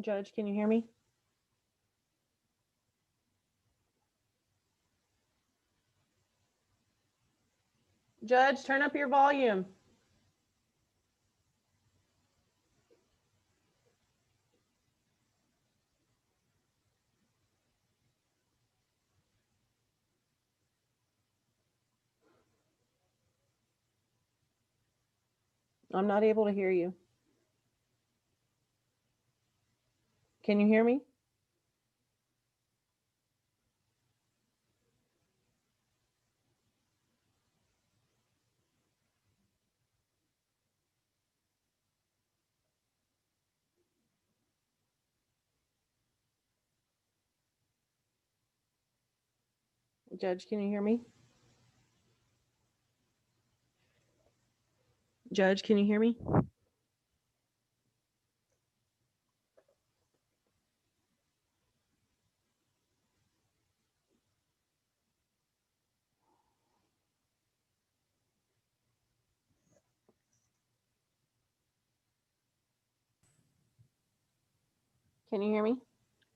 Judge, can you hear me? Judge, turn up your volume. I'm not able to hear you. Can you hear me? Judge, can you hear me? Judge, can you hear me? Can you hear me?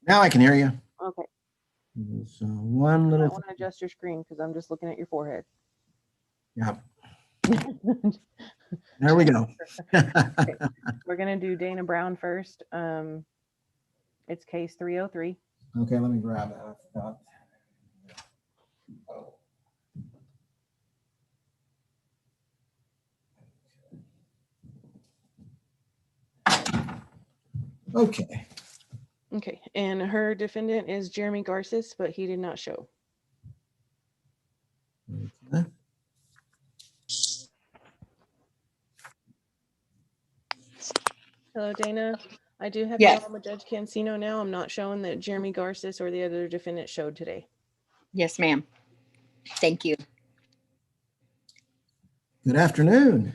Now I can hear you. Okay. So one I little. want to adjust your screen because I'm just looking at your forehead. Yeah. There we go. Okay. We're going to do Dana Brown first. It's case 303. Okay, let me grab that. I forgot. Okay. Okay. And her defendant is Jeremy Garces, but he did not show. Okay. Hello, Dana. I do have Yes. you on with Judge Cancino now. I'm not showing that Jeremy Garces or the other defendant showed today. Yes, ma'am. Thank you. Good afternoon.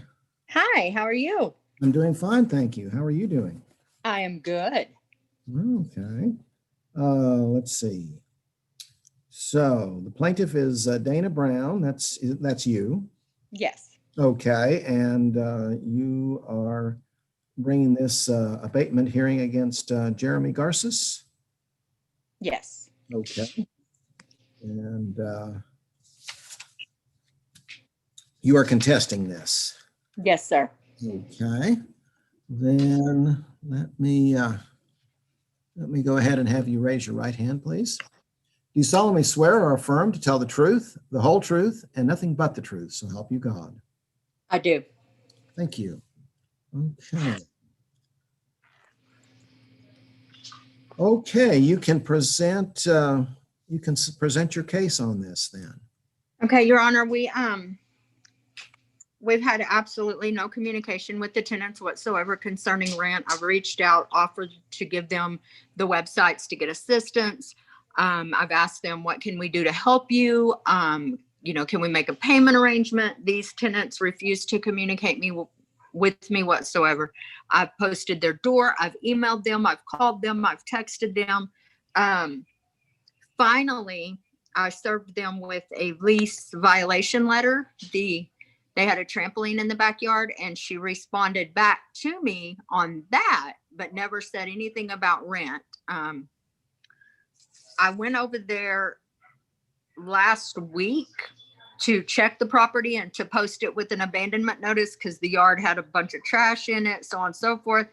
Hi, how are you? I'm doing fine, thank you. How are you doing? I am good. Okay. Let's see. So the plaintiff is Dana Brown. That's you. Yes. Okay, and you are bringing this abatement hearing against Jeremy Garces. Yes. Okay. And you are contesting this. Yes, sir. Okay. Then let me go ahead and have you raise your right hand, please. Do you solemnly swear or affirm to tell the truth, the whole truth, and nothing but the truth, so help you God? I do. Thank you. Okay. Okay, you can present your case on this then. Okay, Your Honor, we've had absolutely no communication with the tenants whatsoever concerning rent. I've reached out, offered to give them the websites to get assistance. I've asked them, what can we do to help you? Can we make a payment arrangement? These tenants refuse to communicate with me whatsoever. I've posted their door. I've emailed them. I've called them. I've texted them. Finally, I served them with a lease violation letter. They had a trampoline in the backyard, and she responded back to me on that, but never said anything about rent. I went over there last week to check the property and to post it with an abandonment notice because the yard had a bunch of trash in it, so on and so forth.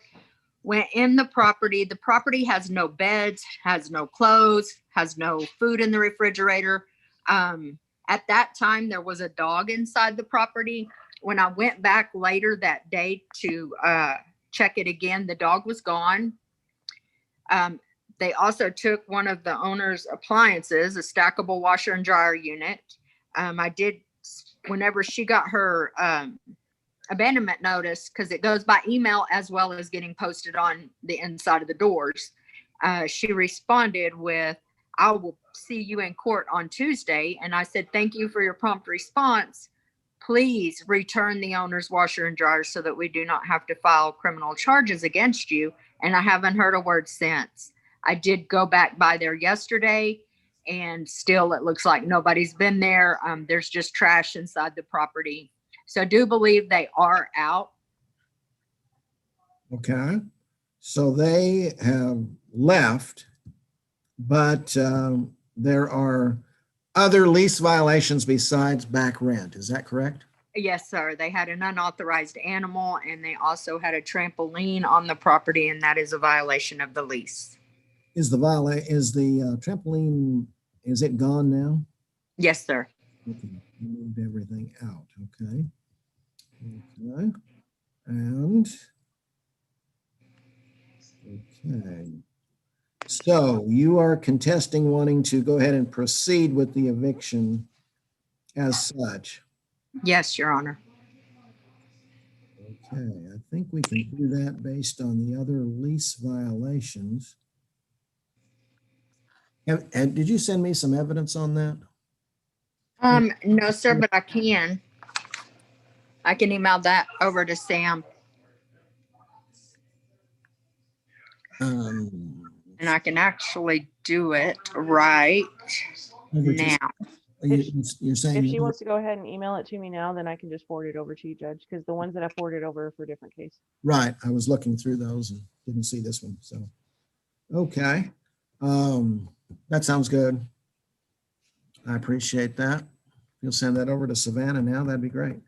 Went in the property. The property has no beds, has no clothes, has no food in the refrigerator. At that time, there was a dog inside the property. When I went back later that day to check it again, the dog was gone. They also took one of the owner's appliances, a stackable washer and dryer unit. Whenever she got her abandonment notice, because it goes by email as well as getting posted on the inside of the doors, she responded with, "I will see you in court on Tuesday." And I said, "Thank you for your prompt response. Please return the owner's washer and dryer so that we do not have to file criminal charges against you." And I haven't heard a word since. I did go back by there yesterday, and still it looks like nobody's been there. There's just trash inside the property. So I do believe they are out. Okay. So they have left, but there are other lease violations besides back rent. Is that correct? Yes, sir. They had an unauthorized animal and they also had a trampoline on the property, and that is a violation of the lease. Is the trampoline, is it gone now? Yes, sir. Okay, we moved everything out. Okay. Okay. And okay. So you are contesting wanting to go ahead and proceed with the eviction as such. Yes, Your Honor. Okay, I think we can do that based on the other lease violations. And did you send me some evidence on that? No, sir, but I can. I can email that over to Sam and I can actually do it right now. You're saying If she wants to go ahead and email it to me now, then I can just forward it over to you, Judge, because the ones that I forwarded over are for different case. right. I was looking through those and didn't see this one. So, okay. That sounds good. I appreciate that. If you'll send that over to Savannah now, that'd be great.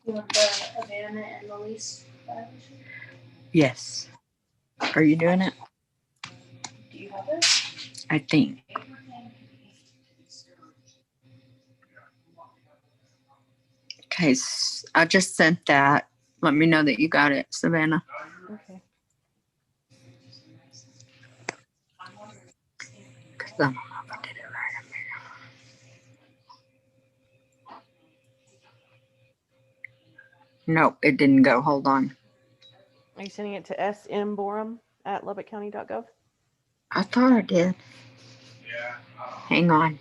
You want the abandonment and the lease violation? Yes. Are you doing it? Do you have it? I think. Okay, I just sent that. Let me know that you got it, Savannah. Okay. 'Cause I don't know if I did it right. Nope, it didn't go. Hold on. Are you sending it to smborum@lubbockcounty.gov? I thought I did. Hang on.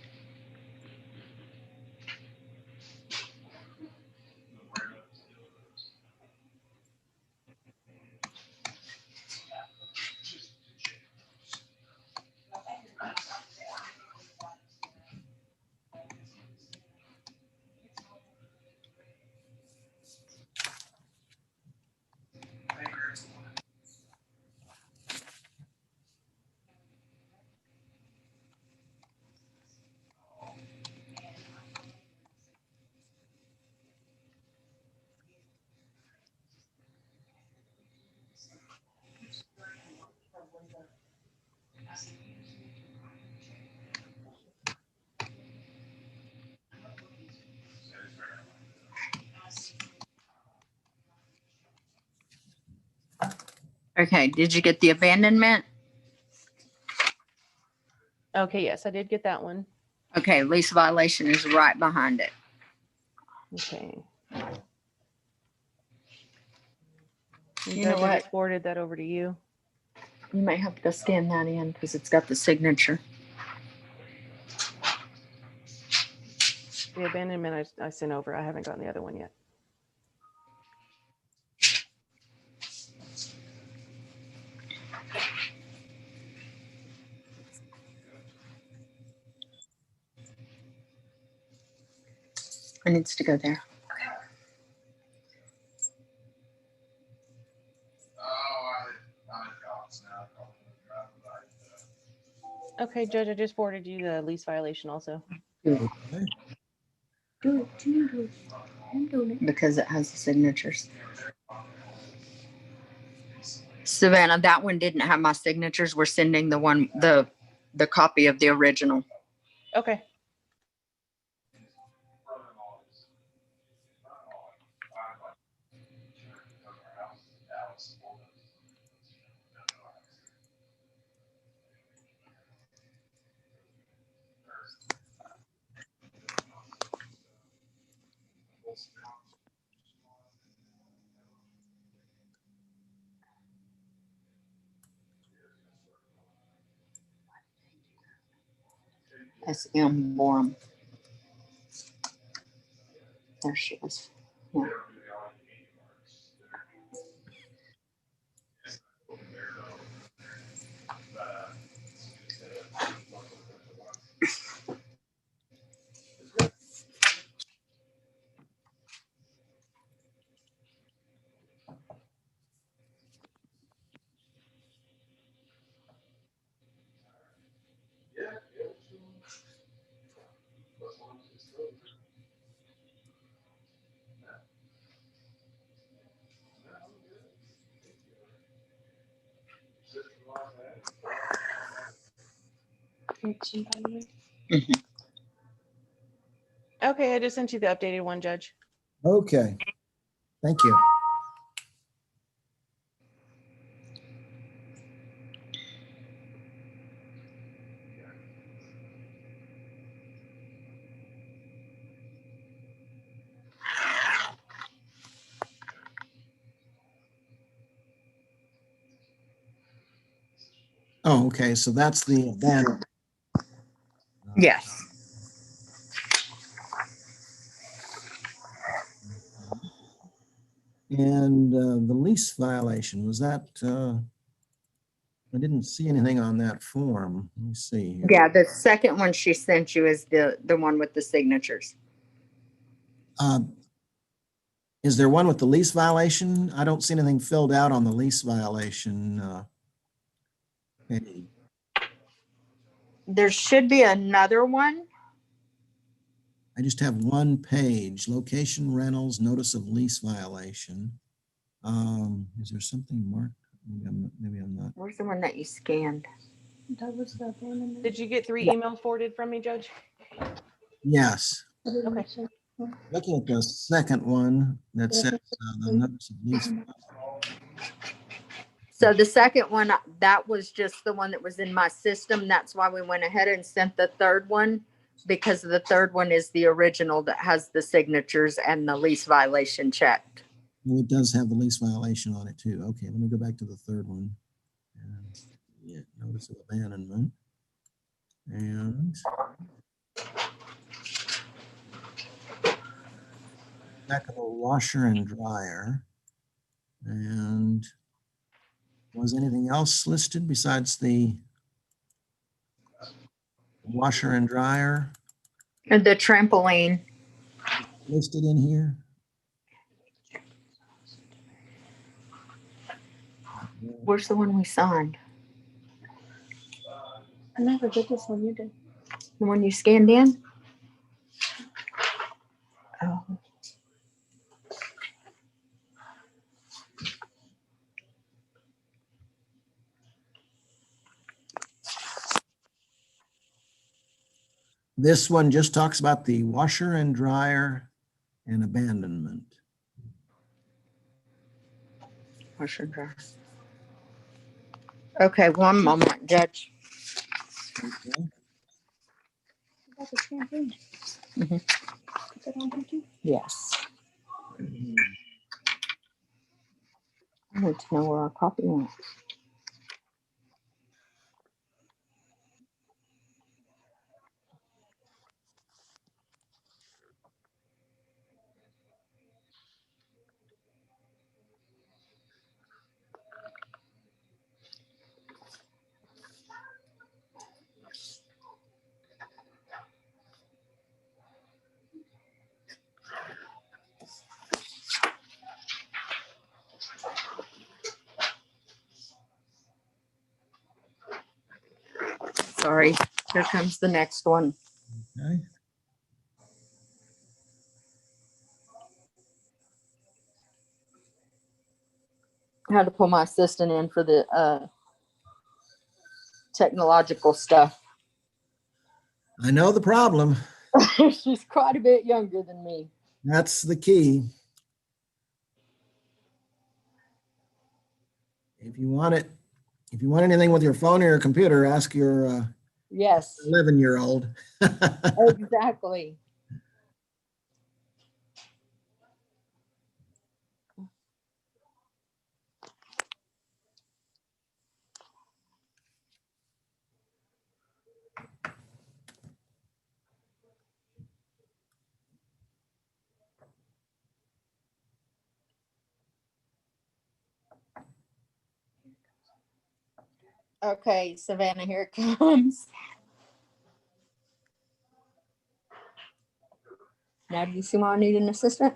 Okay, did you get the abandonment? Okay, yes, I did get that one. Okay, lease violation is right behind it. Okay. You know Judge, I what? just forwarded that over to you. You might have to go scan that in because it's got the signature. The abandonment I sent over. I haven't gotten the other one yet. It needs to go there. Okay, Judge, I just forwarded you the lease violation also. Do it. Do it. Do it. I'm doing it. Because it has the signatures. Savannah, that one didn't have my signatures. We're sending the copy of the original. Okay. SM Borum. There she is. Yeah. Okay, I just sent you the updated one, Judge. Okay, thank you. Oh, okay, so that's the abandoned. Yes. And the lease violation, was that, I didn't see anything on that form. Let me see here. Yeah, the second one she sent you is the one with the signatures. Is there one with the lease violation? I don't see anything filled out on the lease violation. Page. There should be another one. I just have one page, location rentals, notice of lease violation. Is there something marked? Maybe I'm not. Where's the one that you scanned? That was the abandonment. Did you get 3 Yeah. emails forwarded from me, Judge? Yes, Okay. looking at the second one that says the notice of lease. So the second one, that was just the one that was in my system. That's why we went ahead and sent the third one, because the third one is the original that has the signatures and the lease violation checked. Well, it does have the lease violation on it too. Okay, let me go back to the third one. Yeah, notice of abandonment. And back of a washer and dryer. And was anything else listed besides the washer and dryer And the trampoline. listed in here? Where's the one we signed? I never did this one. You did. The one you scanned in? Oh. This one just talks about the washer and dryer and abandonment. Washer and dryer. Okay, one moment, Judge. Okay. About the same thing. Mhm. Is that on here too? Yes. I need to know where our copy went. Sorry, here comes the next one. Okay. I had to pull my assistant in for the technological stuff. I know the problem. She's quite a bit younger than me. That's the key. If you want it, if you want anything with your phone or your computer, ask your Yes, 11-year-old. exactly. Okay, Savannah, here it comes. Now, do you see why I need an assistant?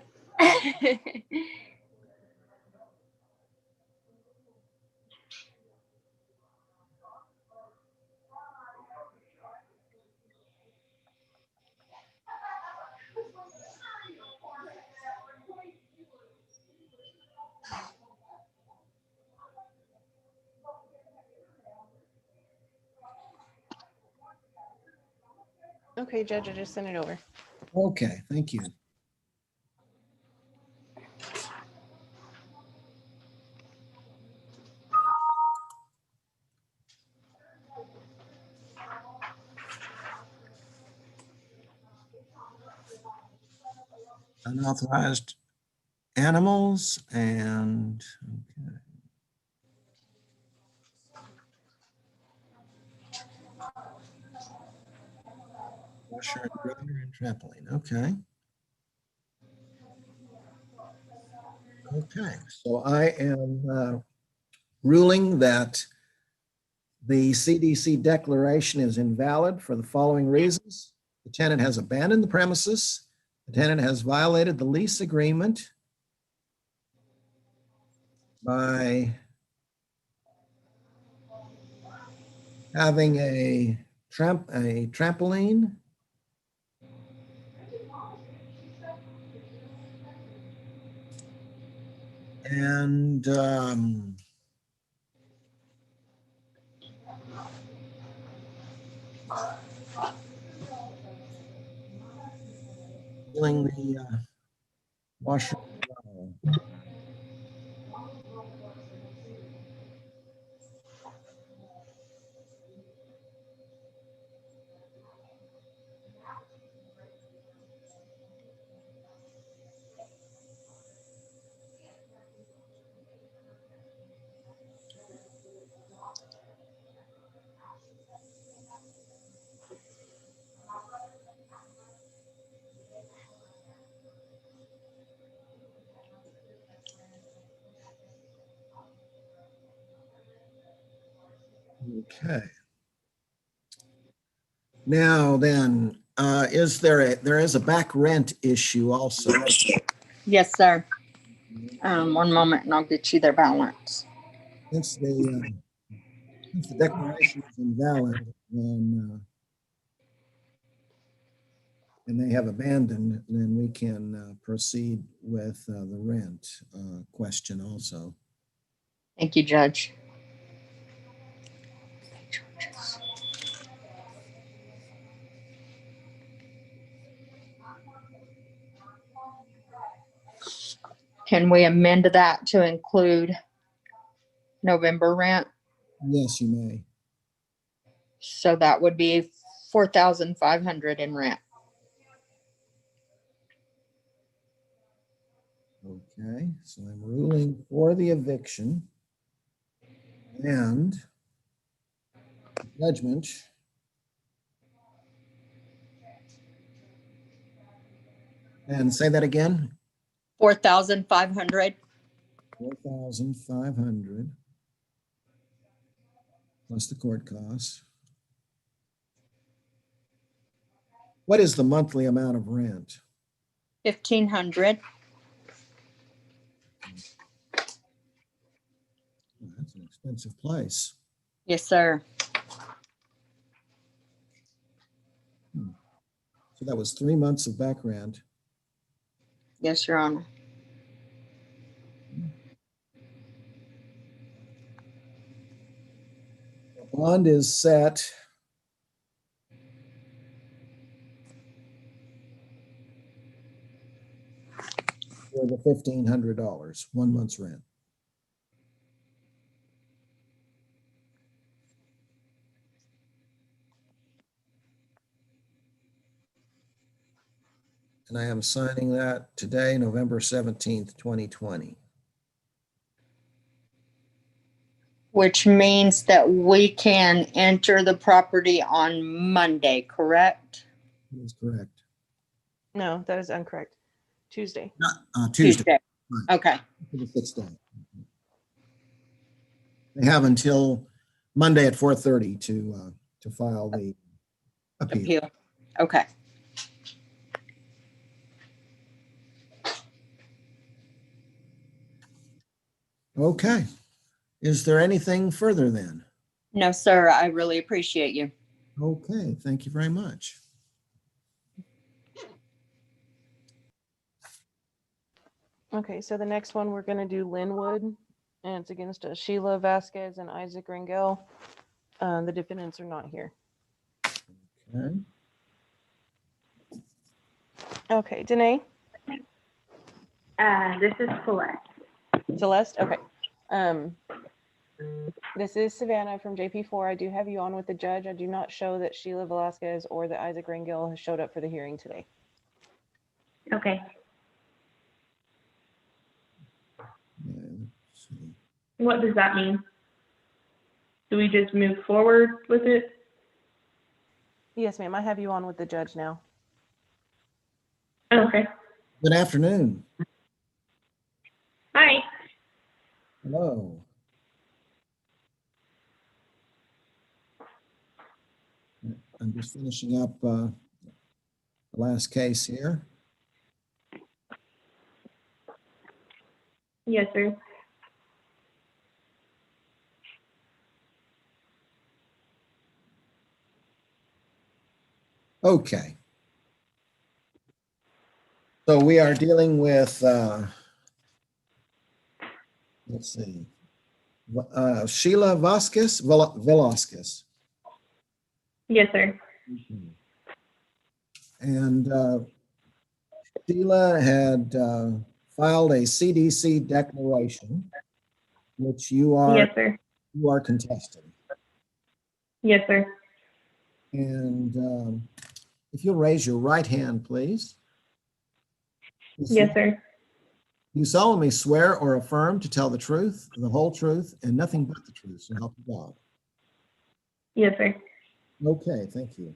Okay, Judge, I just sent it over. Okay, thank you. Unauthorized animals and, okay. Washer and dryer and trampoline, okay. Okay, so I am ruling that the CDC declaration is invalid for the following reasons. The tenant has abandoned the premises. The tenant has violated the lease agreement by having a trampoline and doing the washer. Okay. Now then, there is a back rent issue also. Yes, sir. One moment and I'll get you their balance. Since the declaration is invalid, then and they have abandoned, then we can proceed with the rent question also. Thank you, Judge. Can we amend that to include November rent? Yes, you may. So that would be 4,500 in rent. Okay, so I'm ruling for the eviction and judgment. And say that again. 4,500. 4,500 plus the court costs. What is the monthly amount of rent? 1,500. That's an expensive place. Yes, sir. So that was 3 months of back rent. Yes, Your Honor. The bond is set for the $1,500, 1 month's rent. And I am signing that today, November 17th, 2020. Which means that we can enter the property on Monday, correct? That is correct. No, that is incorrect. Tuesday. Tuesday, Okay. for the 6th day. They have until Monday at 4:30 to file the appeal. Appeal. Okay. Okay. Is there anything further then? No, sir, I really appreciate you. Okay, thank you very much. Okay, so the next one we're gonna do Linwood, and it's against Sheila Vasquez and Isaac Rangel. The defendants are not here. Okay. Okay, Danae, This is Celeste. Celeste. Okay. This is Savannah from JP4. I do have you on with the judge. I do not show that Sheila Velasquez or that Isaac Rangel has showed up for the hearing today. Okay. Yeah, let's see. What does that mean? Do we just move forward with it? Yes, ma'am. I have you on with the judge now. Okay. Good afternoon. Hi. Hello. I'm just finishing up the last case here. Yes, sir. Okay. So we are dealing with, let's see, Sheila Velasquez. Yes, sir. And Sheila had filed a CDC declaration, which you Yes, sir. are contesting. Yes, sir. And if you'll raise your right hand, please. Yes, sir. You solemnly swear or affirm to tell the truth, the whole truth, and nothing but the truth, so help you God. Yes, sir. Okay, thank you.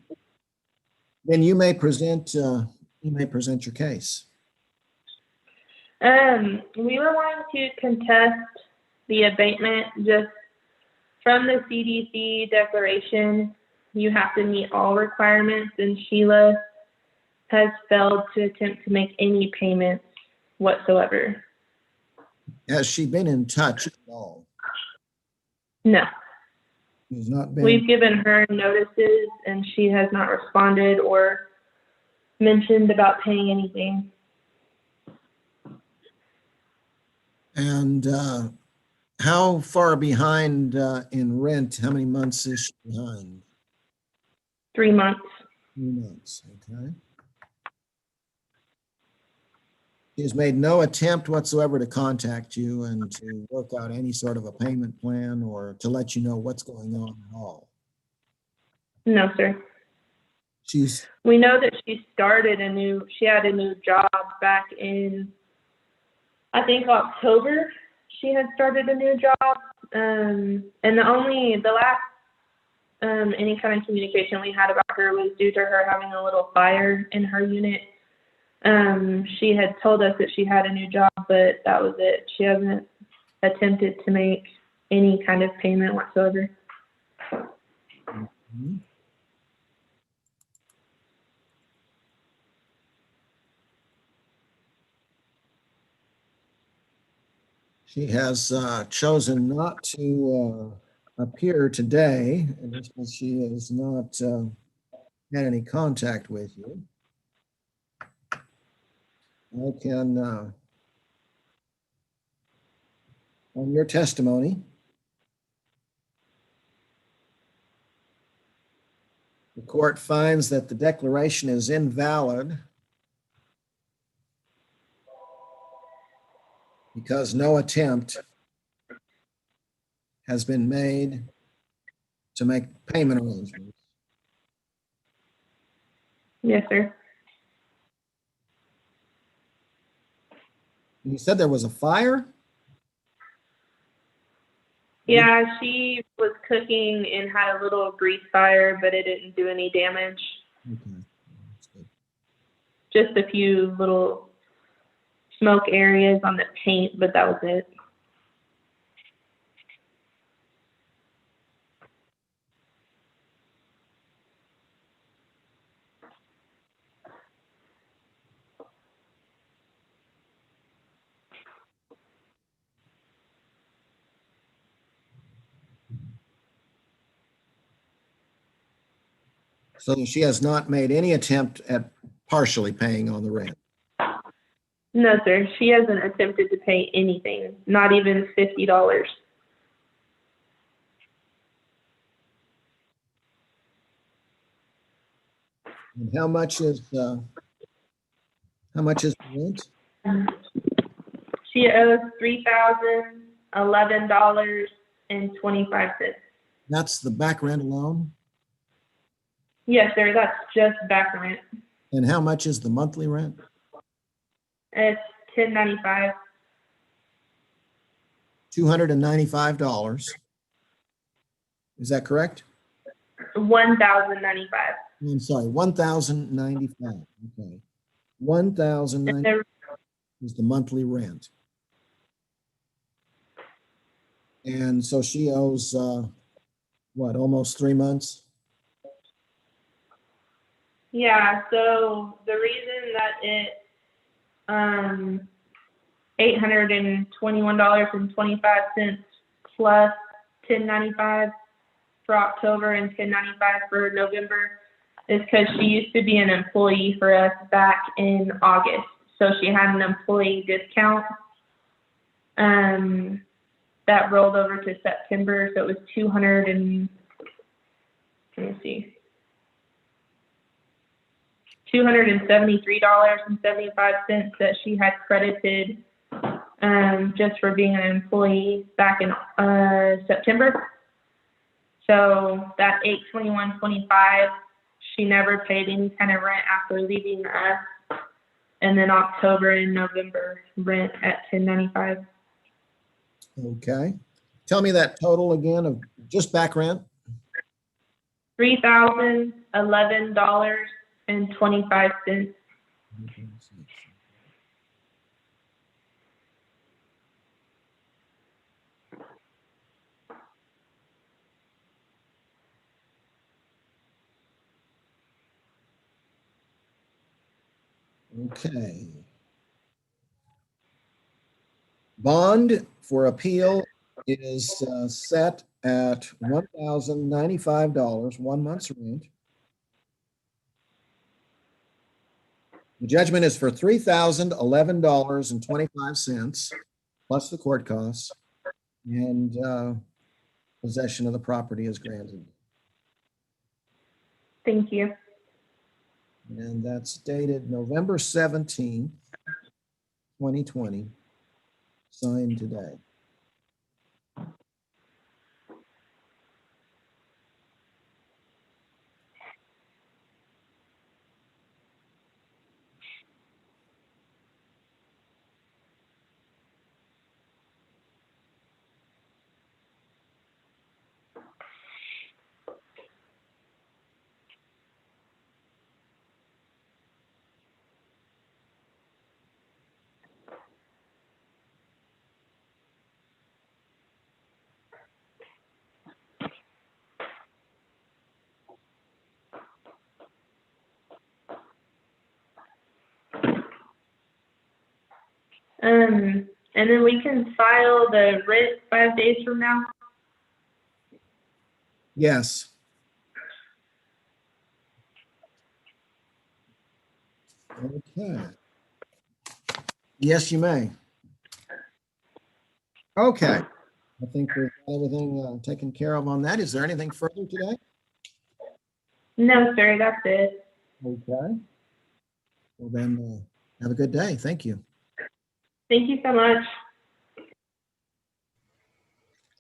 Then you may present your case. We were wanting to contest the abatement just from the CDC declaration. You have to meet all requirements, and Sheila has failed to attempt to make any payments whatsoever. Has she been in touch at all? No. She's not been. We've given her notices, and she has not responded or mentioned about paying anything. And how far behind in rent? How many months is she behind? 3 months. 3 months, okay. She has made no attempt whatsoever to contact you and to work out any sort of a payment plan or to let you know what's going on at all. No, sir. We know that she had a new job back in, I think, October. She had started a new job. And the last any kind of communication we had about her was due to her having a little fire in her unit. She had told us that she had a new job, but that was it. She hasn't attempted to make any kind of payment whatsoever. Mhm. She has chosen not to appear today, and just because she has not had any contact with you. I can, on your testimony, the court finds that the declaration is invalid because no attempt has been made to make payment arrangements. Yes, sir. You said there was a fire? Yeah, she was cooking and had a little grease fire, but it didn't do any damage. Okay. That's good. Just a few little smoke areas on the paint, but that was it. So she has not made any attempt at partially paying on the rent. No, sir. She hasn't attempted to pay anything, not even $50. And how much is the rent? She owes $3,011.25. That's the back rent alone? Yes, sir. That's just back rent. And how much is the monthly rent? It's $10.95. $295. Is that correct? $1,095. I'm sorry, $1,095. Okay. $1,095 is the monthly rent. And so she owes, what, almost 3 months? Yeah, so the reason that $821.25 plus $10.95 for October and $10.95 for November is because she used to be an employee for us back in August. So she had an employee discount that rolled over to September. So it was $273.75 that she had credited just for being an employee back in September. So that $821.25, she never paid any kind of rent after leaving us. And then October and November rent at $10.95. Okay. Tell me that total again of just back rent. $3,011.25. Okay. Bond for appeal is set at $1,095, 1 month's rent. The judgment is for $3,011.25 plus the court costs, and possession of the property is granted. Thank you. And that's dated November 17th, 2020, signed today. And then we can file the writ 5 days from now. Yes. Okay. Yes, you may. Okay. I think we've got everything taken care of on that. Is there anything further today? No, sir, that's it. Okay. Well, then have a good day. Thank you. Thank you so much.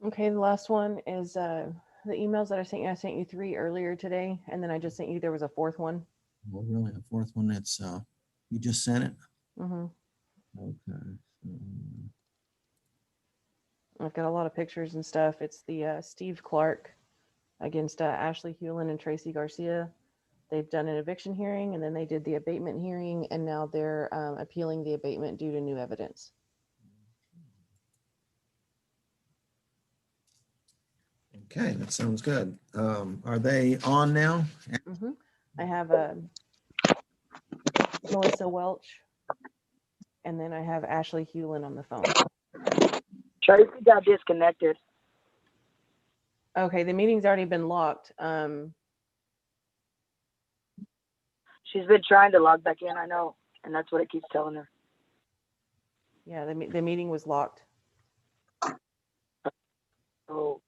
Okay, the last one is the emails that I sent you. I sent you 3 earlier today, and then I just sent you, there was a 4th one. Well, really, the 4th one, that's, you just sent it? Mm-hmm. Okay. I've got a lot of pictures and stuff. It's the Steve Clark against Ashley Hewlin and Tracy Garcia. They've done an eviction hearing, and then they did the abatement hearing, and now they're appealing the abatement due to new evidence. Okay, that sounds good. Are they on now? Mm-hmm. I have Melissa Welch, and then I have Ashley Hewlin on the phone. Tracy got disconnected. Okay, the meeting's already been locked. She's been trying to log back in, I know, and that's what it keeps telling her. Yeah, the meeting was locked. So,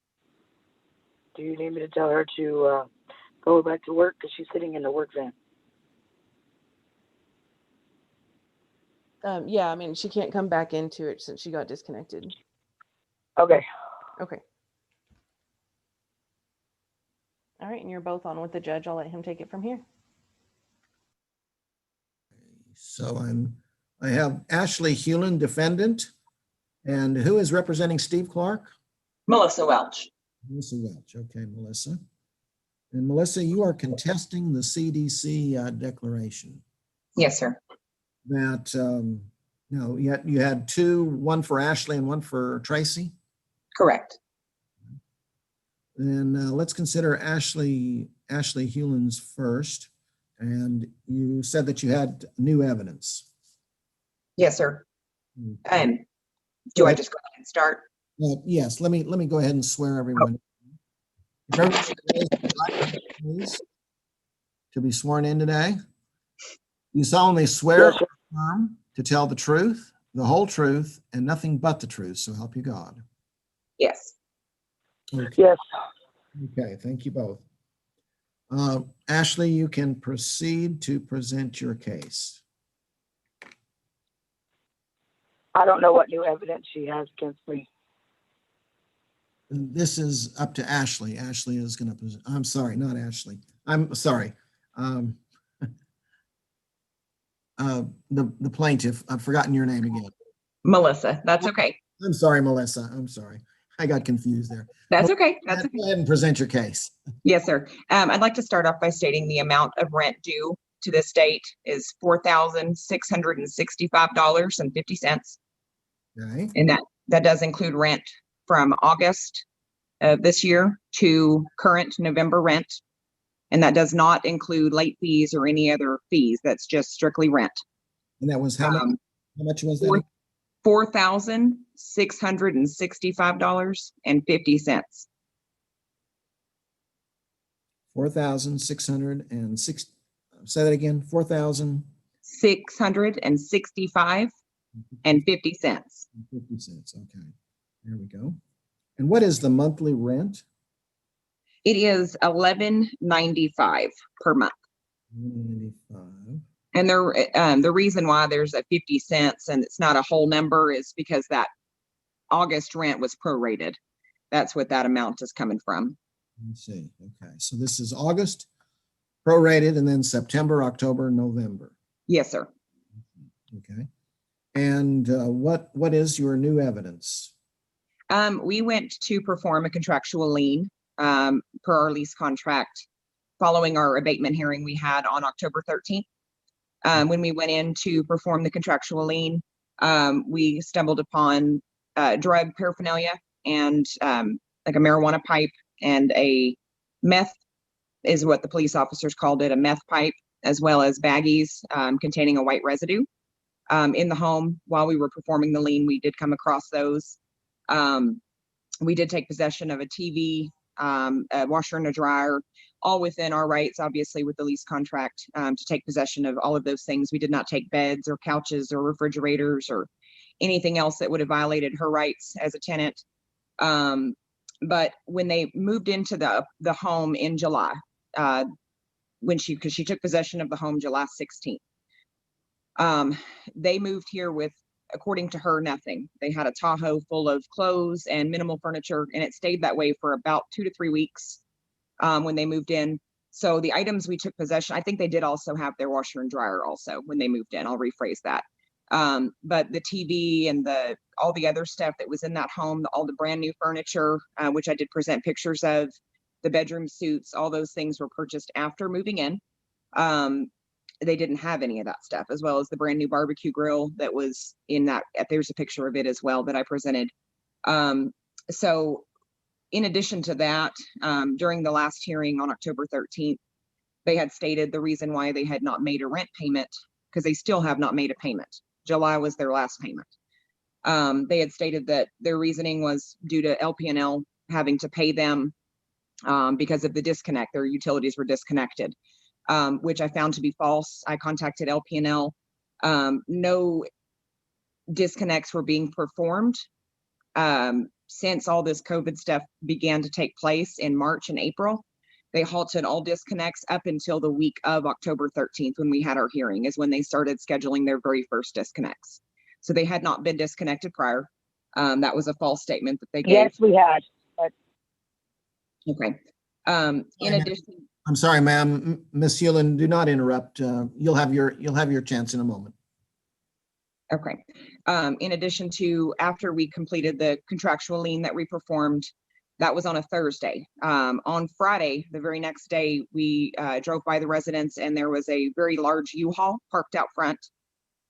do you need me to tell her to go back to work? Because she's sitting in the work van. Yeah, I mean, she can't come back into it since she got disconnected. Okay. Okay. All right, and you're both on with the judge. I'll let him take it from here. So I have Ashley Hewlin, defendant. And who is representing Steve Clark? Melissa Welch. Melissa Welch. Okay, Melissa. And Melissa, you are contesting the CDC declaration. Yes, sir. That, no, you had two, one for Ashley and one for Tracy? Correct. Then let's consider Ashley Hewlin's first. And you said that you had new evidence. Yes, sir. Okay. Do I just go ahead and start? Yes, let me go ahead and swear everyone. If everyone could raise their right hand, please, to be sworn in today. You solemnly swear Yes, sir. or affirm to tell the truth, the whole truth, and nothing but the truth, so help you God. Yes. Okay, Yes. okay, thank you both. Ashley, you can proceed to present your case. I don't know what new evidence she has against me. This is up to Ashley. Ashley is going to present. I'm sorry, not Ashley. I'm sorry. The plaintiff. I've forgotten your name again. Melissa. That's okay. I'm sorry, Melissa. I'm sorry. I got confused there. That's okay. That's okay. Go ahead and present your case. Yes, sir. I'd like to start off by stating the amount of rent due to this date is $4,665.50. Okay. And that does include rent from August of this year to current November rent. And that does not include late fees or any other fees. That's just strictly rent. And that was how much? How much was that? $4,665.50. 4,660. Say that again. 4,000. $665.50. 50 cents. Okay. There we go. And what is the monthly rent? It is $11.95 per month. $195. And the reason why there's a 50 cents and it's not a whole number is because that August rent was prorated. That's what that amount is coming from. Let's see. Okay. So this is August prorated and then September, October, November. Yes, sir. Okay. And what is your new evidence? We went to perform a contractual lien per our lease contract following our abatement hearing we had on October 13th. When we went in to perform the contractual lien, we stumbled upon drug paraphernalia and like a marijuana pipe and a meth is what the police officers called it, a meth pipe, as well as baggies containing a white residue in the home. While we were performing the lien, we did come across those. We did take possession of a TV, a washer and a dryer, all within our rights, obviously, with the lease contract to take possession of all of those things. We did not take beds or couches or refrigerators or anything else that would have violated her rights as a tenant. But when they moved into the home in July, because she took possession of the home July 16th, they moved here with, according to her, nothing. They had a Tahoe full of clothes and minimal furniture, and it stayed that way for about 2 to 3 weeks when they moved in. So the items we took possession, I think they did also have their washer and dryer also when they moved in. I'll rephrase that. But the TV and all the other stuff that was in that home, all the brand new furniture, which I did present pictures of, the bedroom suits, all those things were purchased after moving in. They didn't have any of that stuff, as well as the brand new barbecue grill that was in that. There's a picture of it as well that I presented. So in addition to that, during the last hearing on October 13th, they had stated the reason why they had not made a rent payment, because they still have not made a payment. July was their last payment. They had stated that their reasoning was due to LP&L having to pay them because of the disconnect. Their utilities were disconnected. which I found to be false. I contacted LPNL. No disconnects were being performed since all this COVID stuff began to take place in March and April. They halted all disconnects up until the week of October 13th when we had our hearing, is when they started scheduling their very first disconnects. So they had not been disconnected prior. That was a false statement that they gave. Yes, we had. But okay. In addition, I'm sorry, ma'am, Miss Hewlin, do not interrupt. You'll have your chance in a moment. okay. In addition to, after we completed the contractual lien that we performed, that was on a Thursday. On Friday, the very next day, we drove by the residence and there was a very large U-Haul parked out front.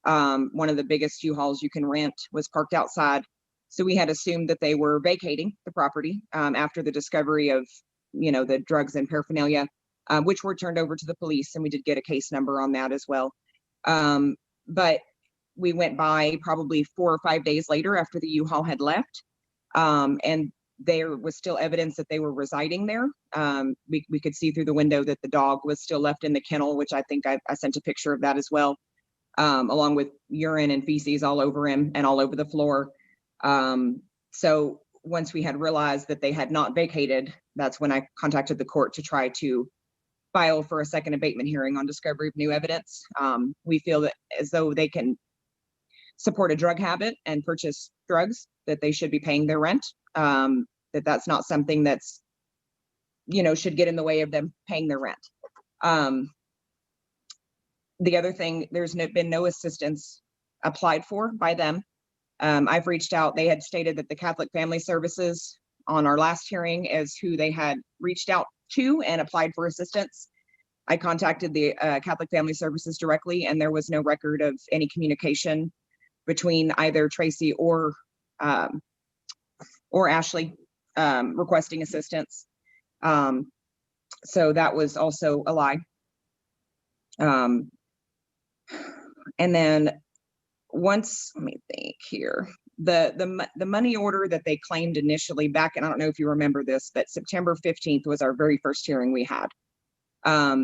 One of the biggest U-Hauls you can rent was parked outside. So we had assumed that they were vacating the property after the discovery of, the drugs and paraphernalia, which were turned over to the police, and we did get a case number on that as well. But we went by probably 4 or 5 days later after the U-Haul had left, and there was still evidence that they were residing there. We could see through the window that the dog was still left in the kennel, which I think I sent a picture of that as well, along with urine and feces all over him and all over the floor. So once we had realized that they had not vacated, that's when I contacted the court to try to file for a second abatement hearing on discovery of new evidence. We feel that as though they can support a drug habit and purchase drugs, that they should be paying their rent, that's not something that's, should get in the way of them paying their rent. The other thing, there's been no assistance applied for by them. I've reached out. They had stated that the Catholic Family Services on our last hearing is who they had reached out to and applied for assistance. I contacted the Catholic Family Services directly, and there was no record of any communication between either Tracy or Ashley requesting assistance. So that was also a lie. And then once, let me think here, the money order that they claimed initially back, and I don't know if you remember this, but September 15th was our very first hearing we had.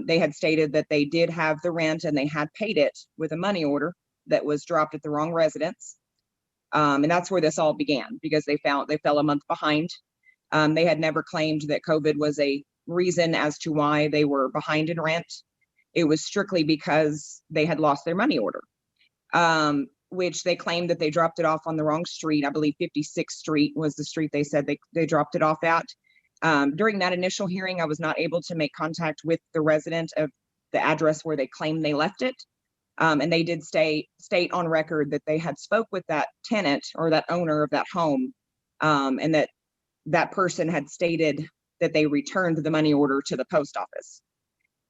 They had stated that they did have the rent and they had paid it with a money order that was dropped at the wrong residence. And that's where this all began, because they fell a month behind. They had never claimed that COVID was a reason as to why they were behind in rent. It was strictly because they had lost their money order, which they claimed that they dropped it off on the wrong street. I believe 56th Street was the street they said they dropped it off at. During that initial hearing, I was not able to make contact with the resident of the address where they claimed they left it. And they did state on record that they had spoke with that tenant or that owner of that home, and that person had stated that they returned the money order to the post office.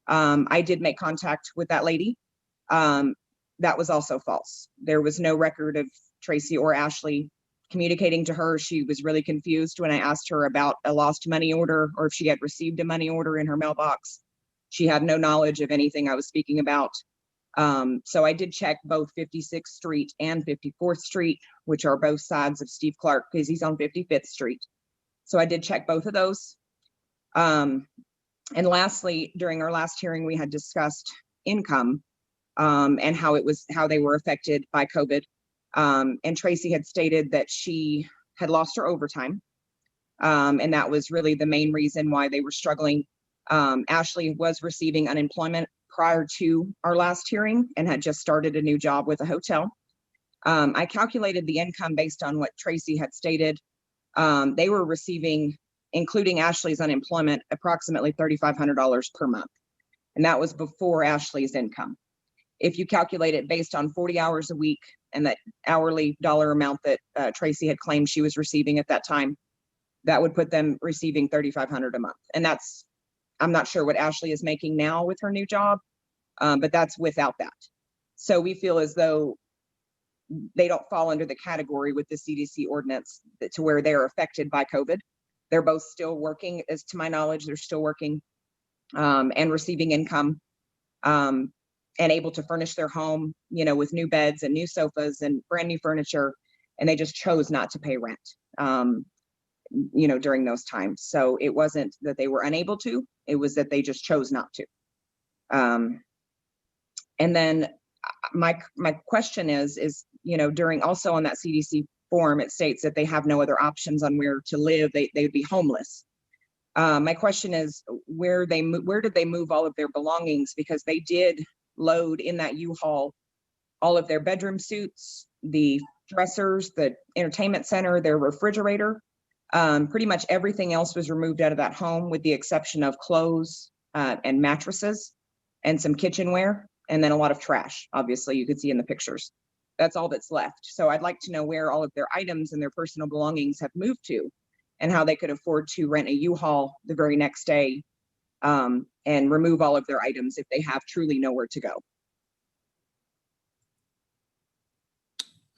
I did make contact with that lady. That was also false. There was no record of Tracy or Ashley communicating to her. She was really confused when I asked her about a lost money order or if she had received a money order in her mailbox. She had no knowledge of anything I was speaking about. So I did check both 56th Street and 54th Street, which are both sides of Steve Clark, because he's on 55th Street. So I did check both of those. And lastly, during our last hearing, we had discussed income and how they were affected by COVID. And Tracy had stated that she had lost her overtime. And that was really the main reason why they were struggling. Ashley was receiving unemployment prior to our last hearing and had just started a new job with a hotel. I calculated the income based on what Tracy had stated. They were receiving, including Ashley's unemployment, approximately $3,500 per month. And that was before Ashley's income. If you calculate it based on 40 hours a week and that hourly dollar amount that Tracy had claimed she was receiving at that time, that would put them receiving $3,500 a month. And I'm not sure what Ashley is making now with her new job, but that's without that. So we feel as though they don't fall under the category with the CDC ordinance to where they're affected by COVID. They're both still working, as to my knowledge, they're still working and receiving income and able to furnish their home, with new beds and new sofas and brand new furniture. And they just chose not to pay rent, during those times. So it wasn't that they were unable to, it was that they just chose not to. And then my question is, during also on that CDC form, it states that they have no other options on where to live. They would be homeless. My question is, where did they move all of their belongings? Because they did load in that U-Haul all of their bedroom suits, the dressers, the entertainment center, their refrigerator. Pretty much everything else was removed out of that home with the exception of clothes and mattresses and some kitchenware, and then a lot of trash, obviously, you could see in the pictures. That's all that's left. So I'd like to know where all of their items and their personal belongings have moved to and how they could afford to rent a U-Haul the very next day and remove all of their items if they have truly nowhere to go.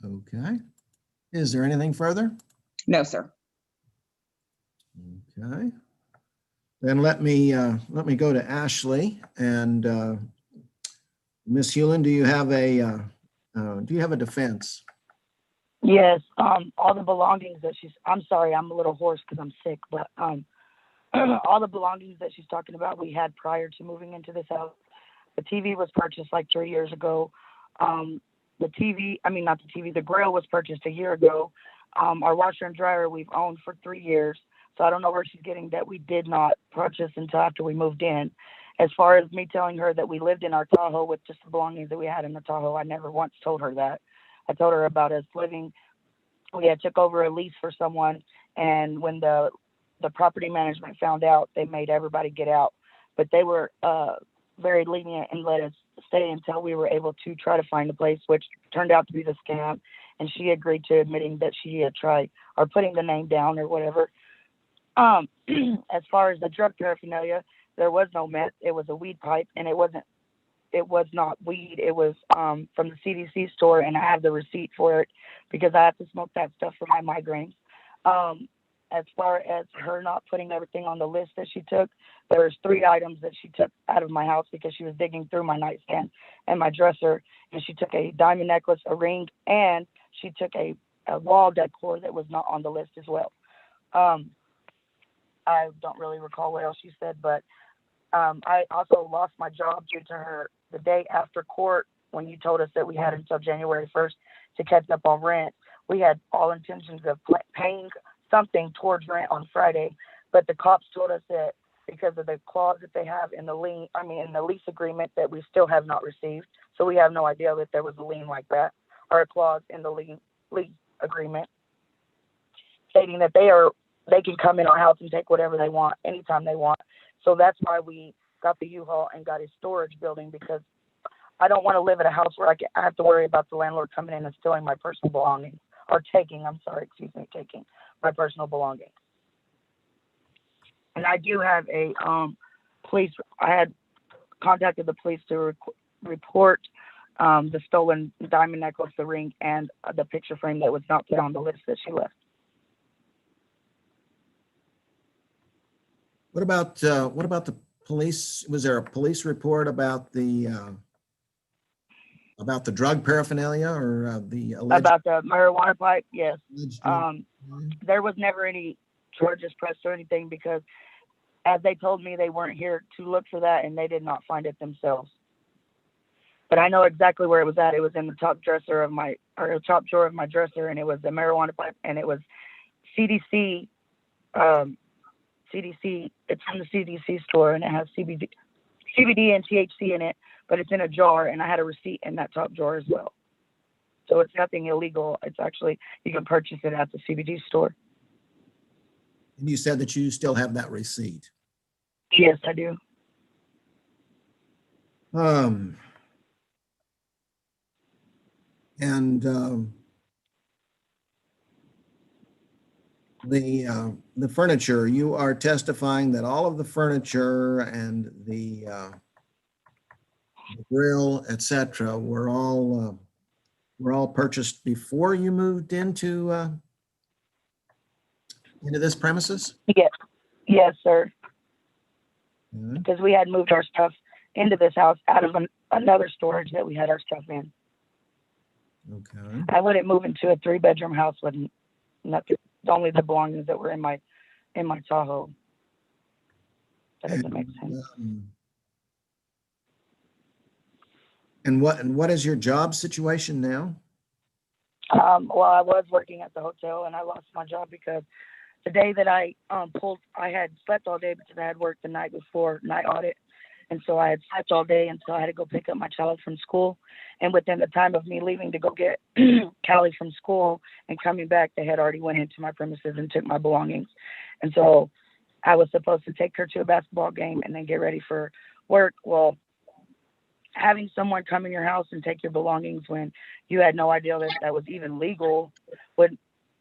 Okay. Is there anything further? No, sir. Okay. Then let me go to Ashley and Miss Hewlin. Do you have a defense? Yes, all the belongings that I'm sorry, I'm a little hoarse because I'm sick, but all the belongings that she's talking about, we had prior to moving into this house. The TV was purchased like 3 years ago. The grill was purchased a year ago. Our washer and dryer we've owned for 3 years. So I don't know where she's getting that we did not purchase until after we moved in. As far as me telling her that we lived in our Tahoe with just the belongings that we had in the Tahoe, I never once told her that. I told her about us living. We had took over a lease for someone, and when the property management found out, they made everybody get out. But they were very lenient and let us stay until we were able to try to find a place, which turned out to be the scam. And she agreed to admitting that she had tried or putting the name down or whatever. As far as the drug paraphernalia, there was no meth. It was a weed pipe, and it was not weed. It was from the CDC store, and I have the receipt for it because I have to smoke that stuff for my migraines. As far as her not putting everything on the list that she took, there's 3 items that she took out of my house because she was digging through my nightstand and my dresser, and she took a diamond necklace, a ring, and she took a wall decor that was not on the list as well. I don't really recall what else she said, but I also lost my job due to her the day after court when you told us that we had until January 1st to catch up on rent. We had all intentions of paying something towards rent on Friday, but the cops told us that because of the clause that they have in the lease agreement that we still have not received. So we have no idea that there was a lien like that or a clause in the lease agreement stating that they can come in our house and take whatever they want anytime they want. So that's why we got the U-Haul and got a storage building, because I don't want to live at a house where I have to worry about the landlord coming in and stealing my personal belongings or taking my personal belongings. And I do have a I had contacted the police to report the stolen diamond necklace, the ring, and the picture frame that was not put on the list that she left. What about the police? Was there a police report about the drug paraphernalia or the alleged? About the marijuana pipe? Yes. There was never any charges pressed or anything because, as they told me, they weren't here to look for that and they did not find it themselves. But I know exactly where it was at. It was in the top drawer of my dresser, and it was the marijuana pipe, and it was CDC. CDC. It's from the CDC store, and it has CBD and THC in it, but it's in a jar, and I had a receipt in that top drawer as well. So it's nothing illegal. It's actually, you can purchase it at the CBD store. And you said that you still have that receipt. Yes, I do. The furniture, you are testifying that all of the furniture and the grill, etc., were all purchased before you moved into this premises? Yes, sir. Okay. Because we had moved our stuff into this house out of another storage that we had our stuff in. Okay. I wouldn't move into a 3-bedroom house with nothing, only the belongings that were in my Tahoe. That doesn't make sense. And what is your job situation now? Well, I was working at the hotel and I lost my job because the day that I had slept all day because I had worked the night before, night audit. And so I had slept all day, and so I had to go pick up my child from school. And within the time of me leaving to go get Callie from school and coming back, they had already went into my premises and took my belongings. And so I was supposed to take her to a basketball game and then get ready for work. Well, having someone come in your house and take your belongings when you had no idea that that was even legal,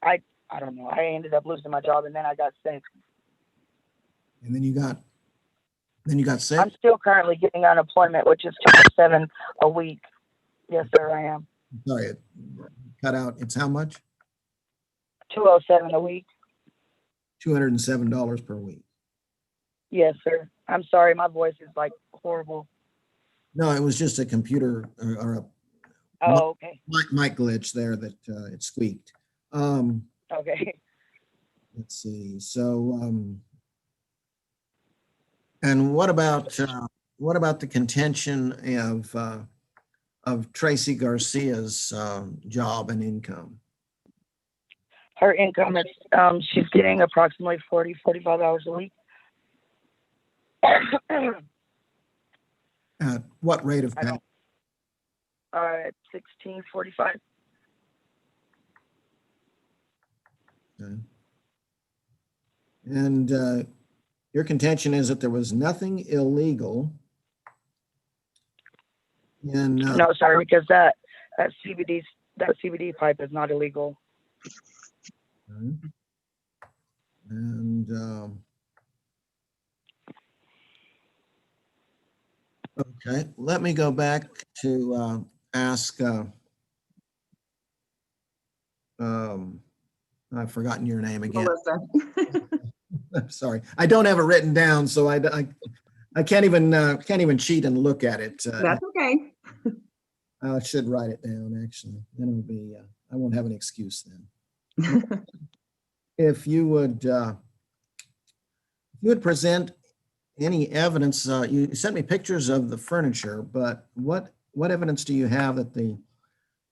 I don't know. I ended up losing my job, and then I got sick. And then you got sick? I'm still currently getting unemployment, which is $207 a week. Yes, sir, I am. Sorry, it cut out. It's how much? $207 a week. $207 per week. Yes, sir. I'm sorry, my voice is like horrible. No, it was just a computer or a okay. mic glitch there that it squeaked. Okay. Let's see. So, and what about the contention of Tracy Garcia's job and income? Her income is she's getting approximately $45 a week. At what rate of pay? At $16.45. Okay. And your contention is that there was nothing illegal in No, sorry, because that CBD pipe is not illegal. And okay, let me go back to ask. I've forgotten your name again. Melissa. I'm sorry, I don't have it written down, so I can't even cheat and look at it. That's okay. I should write it down, actually. Then it'll be, I won't have an excuse then. If you would present any evidence, you sent me pictures of the furniture, but what evidence do you have that the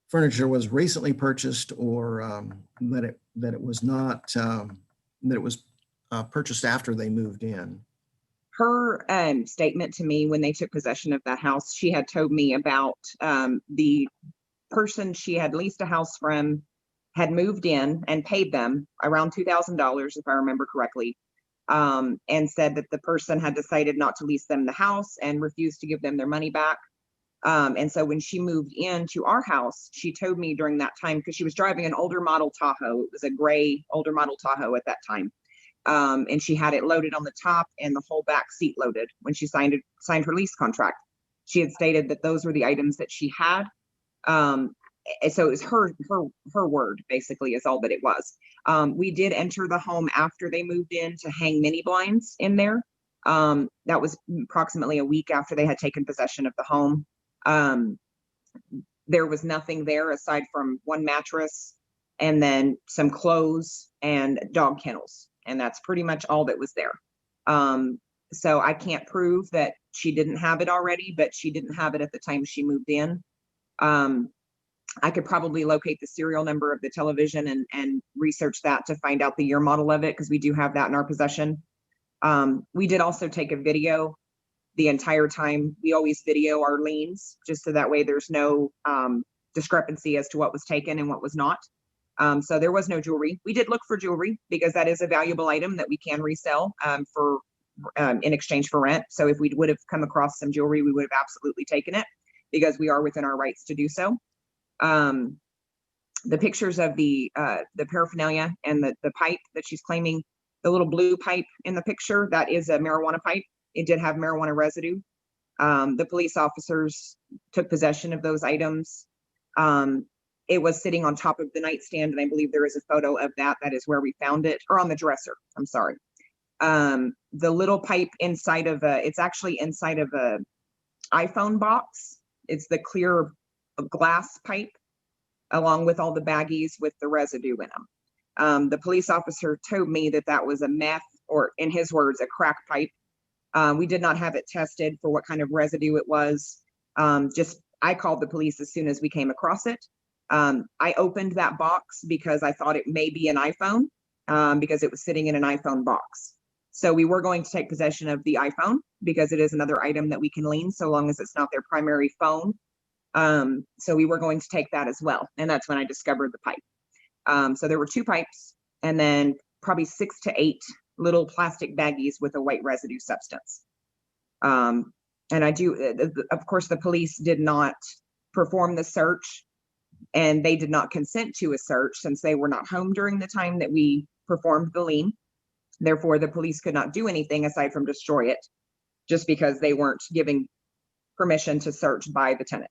furniture was recently purchased, or that it was not, that it was purchased after they moved in? Her statement to me when they took possession of that house, she had told me about the person she had leased a house from had moved in and paid them around $2,000, if I remember correctly, and said that the person had decided not to lease them the house and refused to give them their money back. And so when she moved into our house, she told me during that time, because she was driving an older model Tahoe, it was a gray older model Tahoe at that time. And she had it loaded on the top and the whole back seat loaded when she signed her lease contract. She had stated that those were the items that she had. So it was her word, basically, is all that it was. We did enter the home after they moved in to hang mini blinds in there. That was approximately a week after they had taken possession of the home. There was nothing there aside from one mattress and then some clothes and dog kennels. And that's pretty much all that was there. So I can't prove that she didn't have it already, but she didn't have it at the time she moved in. I could probably locate the serial number of the television and research that to find out the year model of it, because we do have that in our possession. We did also take a video the entire time. We always video our liens, just so that way there's no discrepancy as to what was taken and what was not. So there was no jewelry. We did look for jewelry because that is a valuable item that we can resell in exchange for rent. So if we would have come across some jewelry, we would have absolutely taken it because we are within our rights to do so. The pictures of the paraphernalia and the pipe that she's claiming, the little blue pipe in the picture, that is a marijuana pipe. It did have marijuana residue. The police officers took possession of those items. It was sitting on top of the nightstand, and I believe there is a photo of that. That is where we found it, or on the dresser. I'm sorry. The little pipe inside of it's actually inside of a iPhone box. It's the clear glass pipe, along with all the baggies with the residue in them. The police officer told me that that was a meth, or in his words, a crack pipe. We did not have it tested for what kind of residue it was. Just I called the police as soon as we came across it. I opened that box because I thought it may be an iPhone, because it was sitting in an iPhone box. So we were going to take possession of the iPhone because it is another item that we can lien so long as it's not their primary phone. So we were going to take that as well. And that's when I discovered the pipe. So there were 2 pipes and then probably 6 to 8 little plastic baggies with a white residue substance. And of course, the police did not perform the search, and they did not consent to a search since they were not home during the time that we performed the lien. Therefore, the police could not do anything aside from destroy it, just because they weren't giving permission to search by the tenant.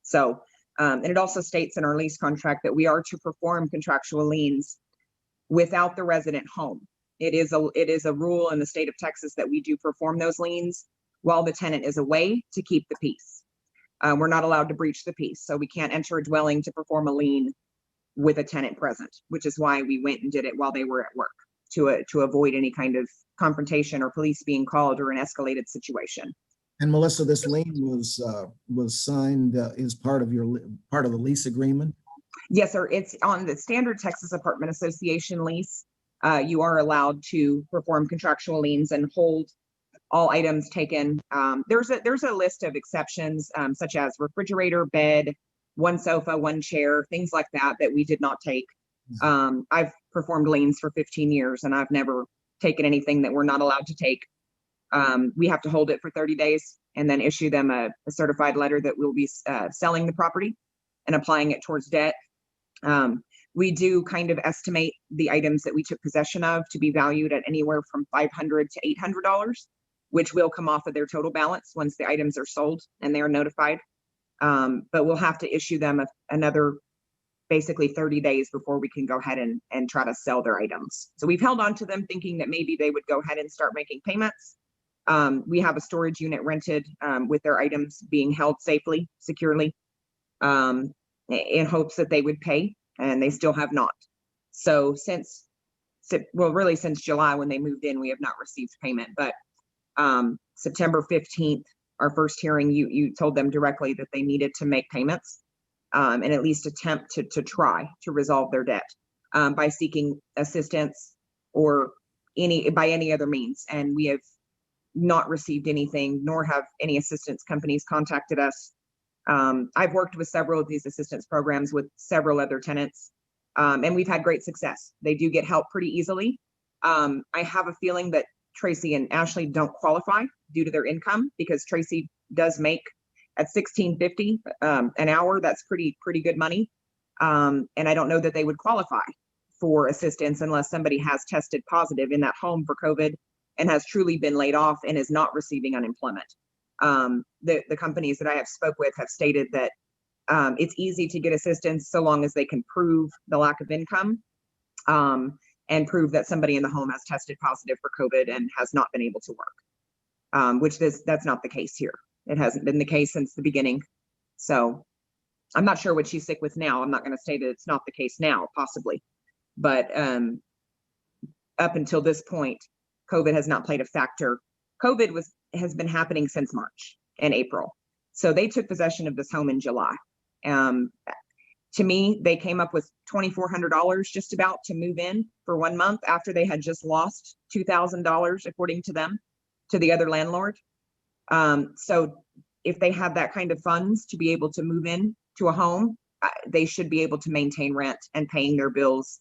So, and it also states in our lease contract that we are to perform contractual liens without the resident home. It is a rule in the state of Texas that we do perform those liens while the tenant is away to keep the peace. We're not allowed to breach the peace, so we can't enter a dwelling to perform a lien with a tenant present, which is why we went and did it while they were at work to avoid any kind of confrontation or police being called or an escalated situation. And Melissa, this lien was signed as part of the lease agreement? Yes, sir. It's on the standard Texas Apartment Association lease. You are allowed to perform contractual liens and hold all items taken. There's a list of exceptions, such as refrigerator, bed, 1 sofa, 1 chair, things like that we did not take. I've performed liens for 15 years and I've never taken anything that we're not allowed to take. We have to hold it for 30 days and then issue them a certified letter that we'll be selling the property and applying it towards debt. We do kind of estimate the items that we took possession of to be valued at anywhere from $500 to $800, which will come off of their total balance once the items are sold and they are notified. But we'll have to issue them another basically 30 days before we can go ahead and try to sell their items. So we've held on to them thinking that maybe they would go ahead and start making payments. We have a storage unit rented with their items being held safely, securely, in hopes that they would pay, and they still have not. So since July when they moved in, we have not received payment. But September 15th, our first hearing, you told them directly that they needed to make payments and at least attempt to try to resolve their debt by seeking assistance or by any other means. And we have not received anything, nor have any assistance companies contacted us. I've worked with several of these assistance programs with several other tenants, and we've had great success. They do get help pretty easily. I have a feeling that Tracy and Ashley don't qualify due to their income, because Tracy does make at $16.50 an hour. That's pretty good money. And I don't know that they would qualify for assistance unless somebody has tested positive in that home for COVID and has truly been laid off and is not receiving unemployment. The companies that I have spoke with have stated that it's easy to get assistance so long as they can prove the lack of income and prove that somebody in the home has tested positive for COVID and has not been able to work, which that's not the case here. It hasn't been the case since the beginning. So I'm not sure what she's sick with now. I'm not going to say that it's not the case now, possibly. But up until this point, COVID has not played a factor. COVID has been happening since March and April. So they took possession of this home in July. To me, they came up with $2,400 just about to move in for 1 month after they had just lost $2,000, according to them, to the other landlord. So if they have that kind of funds to be able to move in to a home, they should be able to maintain rent and paying their bills,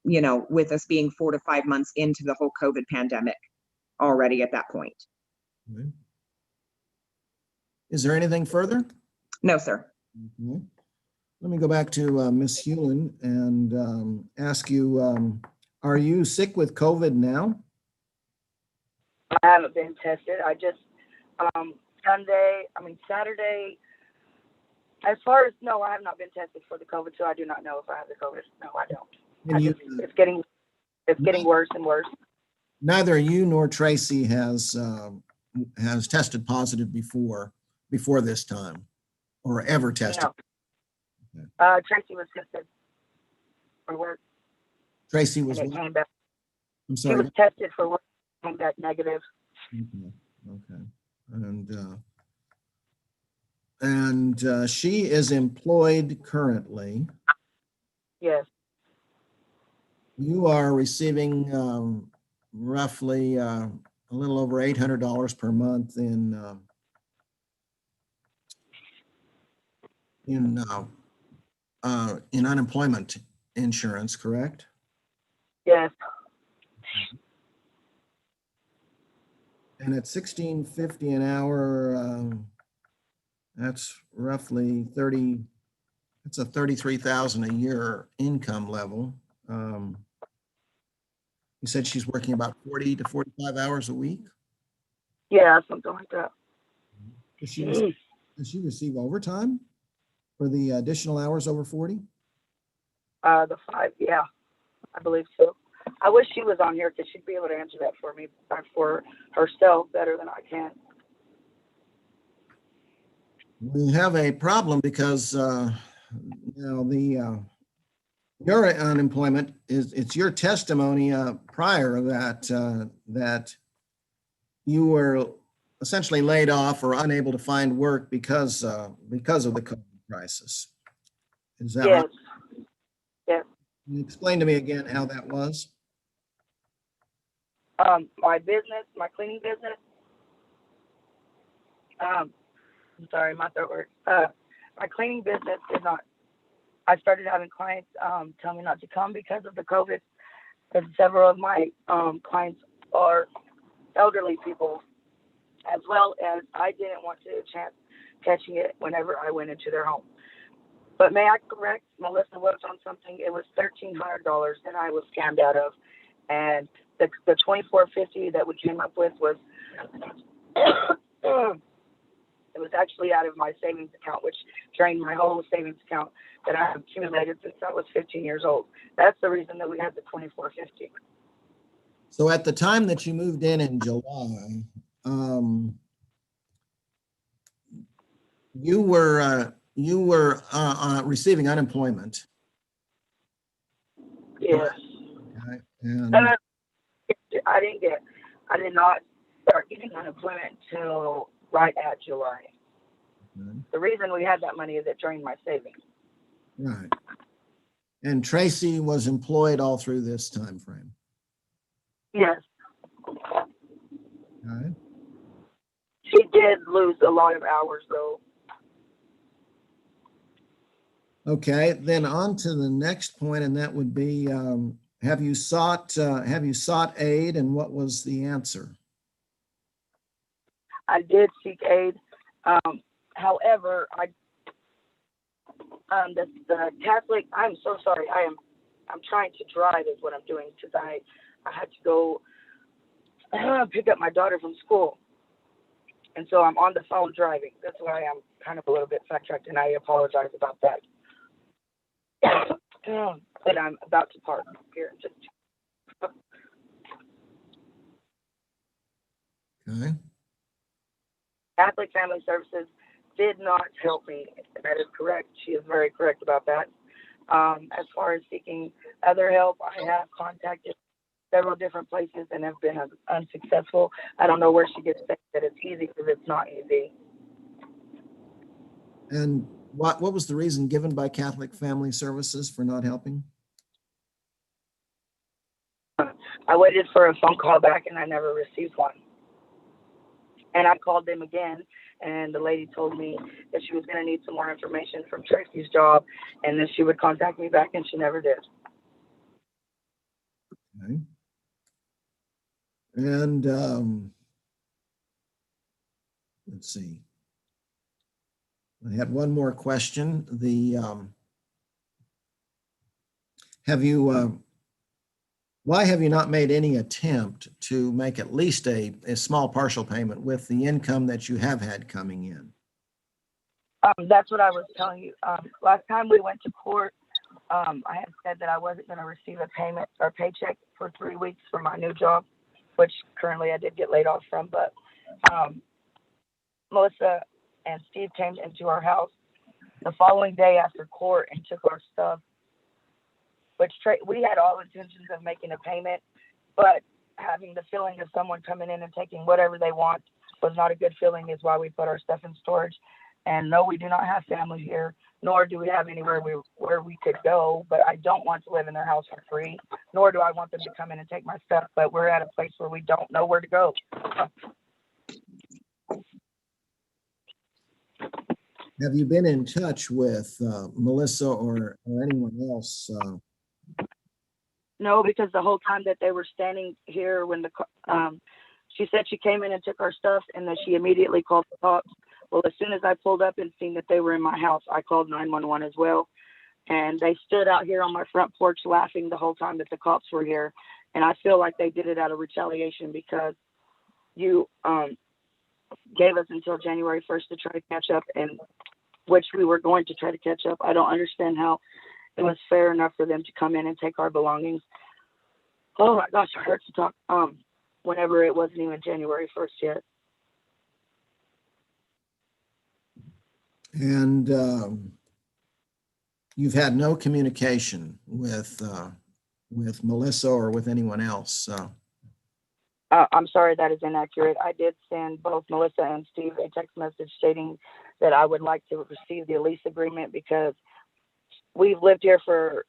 with us being 4 to 5 months into the whole COVID pandemic already at that point. Okay. Is there anything further? No, sir. Okay. Let me go back to Ms. Hewlin and ask you, are you sick with COVID now? I haven't been tested. I just, Saturday, as far as, no, I have not been tested for the COVID, so I do not know if I have the COVID. No, I don't. It's getting worse and worse. Neither you nor Tracy has tested positive before this time, or ever tested. No. Tracy was tested for work. Tracy was. And it came back. I'm sorry. She was tested for work, came back negative. Okay. And And she is employed currently. Yes. You are receiving roughly a little over $800 per month in unemployment insurance, correct? Yes. And at $16.50 an hour, that's roughly 30. It's a 33,000 a year income level. You said she's working about 40 to 45 hours a week. Yeah, something like that. Does she receive overtime for the additional hours over 40? The 5, yeah, I believe so. I wish she was on here because she'd be able to answer that for me, for herself better than I can. We have a problem because your unemployment it's your testimony prior that you were essentially laid off or unable to find work because of the COVID crisis. Is that Yes. right? Yes. Can you explain to me again how that was? My business, my cleaning business. I'm sorry, my throat works. My cleaning business did not. I started having clients tell me not to come because of the COVID. Because several of my clients are elderly people, as well as I didn't want to chance catching it whenever I went into their home. But may I correct, Melissa was on something. It was $1,300 that I was scammed out of, and the $2,450 that we came up with was it was actually out of my savings account, which drained my whole savings account that I have accumulated since I was 15 years old. That's the reason that we had the $2,450. So at the time that you moved in July, you were receiving unemployment. Yes. Okay. And I did not start getting unemployment until right at July. okay. The reason we had that money is it drained my savings. Right. And Tracy was employed all through this time frame. Yes. Okay. She did lose a lot of hours though. Okay, then on to the next point, and that would be, have you sought aid, and what was the answer? I did seek aid. However, the Catholic. I'm so sorry. I'm trying to drive is what I'm doing because I had to go pick up my daughter from school, and so I'm on the phone driving. That's why I'm kind of a little bit sidetracked, and I apologize about that. But I'm about to park here. Okay. Catholic Family Services did not help me. That is correct. She is very correct about that. As far as seeking other help, I have contacted several different places and have been unsuccessful. I don't know where she gets that it's easy because it's not easy. And what was the reason given by Catholic Family Services for not helping? I waited for a phone call back and I never received one. And I called them again, and the lady told me that she was going to need some more information from Tracy's job, and then she would contact me back, and she never did. Okay. And let's see. I had one more question. Why have you not made any attempt to make at least a small partial payment with the income that you have had coming in? That's what I was telling you. Last time we went to court, I had said that I wasn't going to receive a payment or paycheck for 3 weeks for my new job, which currently I did get laid off from. But Melissa and Steve came into our house the following day after court and took our stuff, which we had all intentions of making a payment, but having the feeling of someone coming in and taking whatever they want was not a good feeling, is why we put our stuff in storage. And no, we do not have family here, nor do we have anywhere where we could go. But I don't want to live in their house for free, nor do I want them to come in and take my stuff. But we're at a place where we don't know where to go. Have you been in touch with Melissa or anyone else? No, because the whole time that they were standing here when she said she came in and took our stuff, and then she immediately called the cops. Well, as soon as I pulled up and seen that they were in my house, I called 911 as well. And they stood out here on my front porch laughing the whole time that the cops were here. And I feel like they did it out of retaliation because you gave us until January 1st to try to catch up, and which we were going to try to catch up. I don't understand how it was fair enough for them to come in and take our belongings. Oh my gosh, it hurts to talk. Whenever it wasn't even January 1st yet. And you've had no communication with Melissa or with anyone else. I'm sorry, that is inaccurate. I did send both Melissa and Steve a text message stating that I would like to receive the lease agreement because we've lived here for,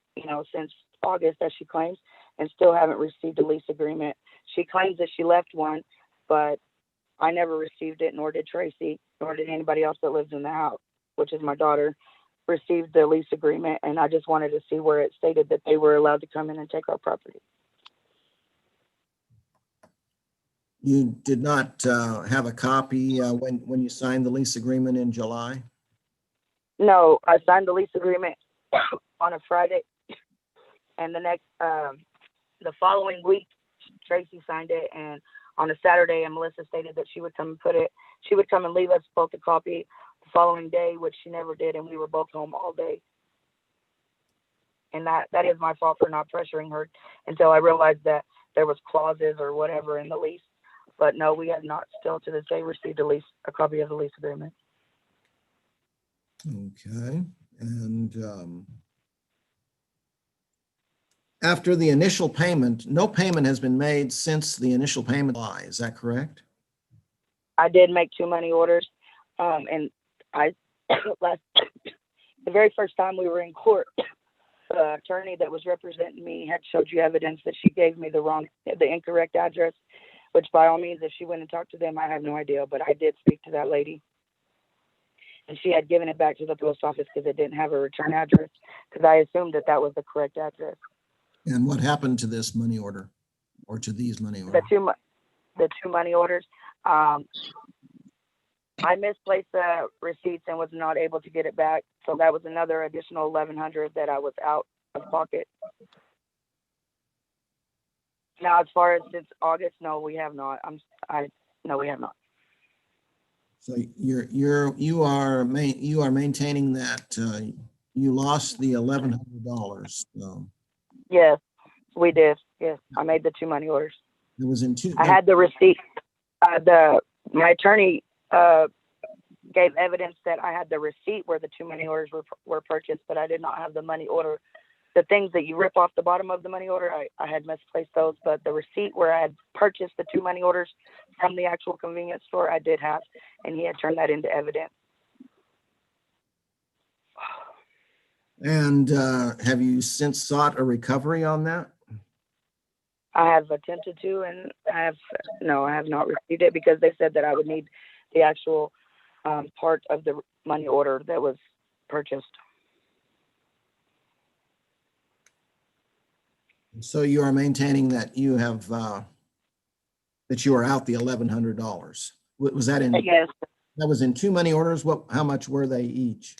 since August, as she claims, and still haven't received a lease agreement. She claims that she left one, but I never received it, nor did Tracy, nor did anybody else that lives in the house, which is my daughter, received the lease agreement. And I just wanted to see where it stated that they were allowed to come in and take our property. You did not have a copy when you signed the lease agreement in July? No, I signed the lease agreement on a Friday, and the following week, Tracy signed it, and on a Saturday, and Melissa stated that she would come and leave us both a copy the following day, which she never did, and we were both home all day. And that is my fault for not pressuring her until I realized that there was clauses or whatever in the lease. But no, we have not still to this day received a copy of the lease agreement. Okay. And after the initial payment, no payment has been made since the initial payment. Is that correct? I did make 2 money orders. And the very first time we were in court, the attorney that was representing me had showed you evidence that she gave me the incorrect address, which by all means, if she went and talked to them, I have no idea, but I did speak to that lady. And she had given it back to the post office because it didn't have a return address, because I assumed that was the correct address. And what happened to this money order, or to these money orders? The two money orders. I misplaced the receipts and was not able to get it back. So that was another additional $1,100 that I was out of pocket. Now, as far as since August, no, we have not. No, we have not. So you are maintaining that you lost the $1,100. So. Yes, we did. Yes, I made the 2 money orders. It was in two. I had the receipt. My attorney gave evidence that I had the receipt where the 2 money orders were purchased, but I did not have the money order. The things that you rip off the bottom of the money order, I had misplaced those, but the receipt where I had purchased the 2 money orders from the actual convenience store, I did have, and he had turned that into evidence. And have you since sought a recovery on that? I have attempted to, and I have not received it because they said that I would need the actual part of the money order that was purchased. So you are maintaining that you have that you are out the $1,100. Was that in? Yes. That was in 2 money orders. How much were they each?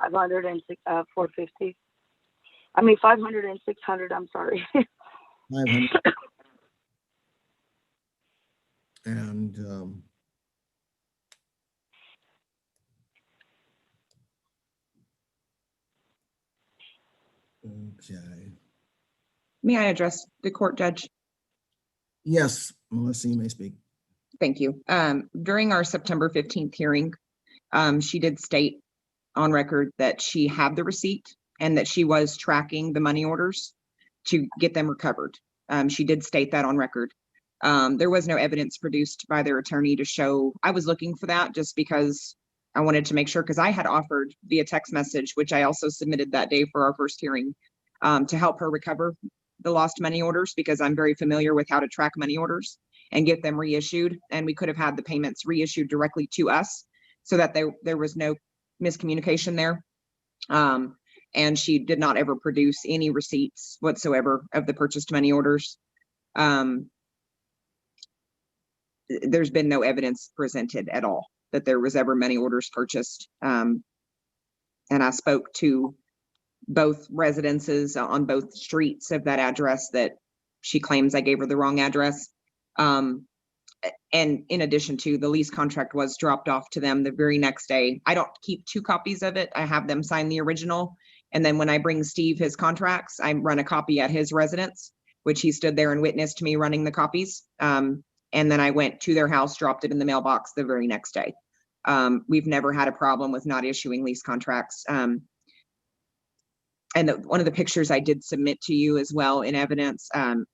500 and 450. I mean 500 and 600. I'm sorry. 500. And okay. May I address the court, Judge? Yes, Melissa, you may speak. Thank you. During our September 15th hearing, she did state on record that she had the receipt and that she was tracking the money orders to get them recovered. She did state that on record. There was no evidence produced by their attorney to show. I was looking for that just because I wanted to make sure, because I had offered via text message, which I also submitted that day for our first hearing, to help her recover the lost money orders, because I'm very familiar with how to track money orders and get them reissued. And we could have had the payments reissued directly to us so that there was no miscommunication there. And she did not ever produce any receipts whatsoever of the purchased money orders. There's been no evidence presented at all that there was ever money orders purchased. And I spoke to both residences on both streets of that address that she claims I gave her the wrong address. And in addition to, the lease contract was dropped off to them the very next day. I don't keep 2 copies of it. I have them sign the original. And then when I bring Steve his contracts, I run a copy at his residence, which he stood there and witnessed me running the copies. And then I went to their house, dropped it in the mailbox the very next day. We've never had a problem with not issuing lease contracts. And one of the pictures I did submit to you as well in evidence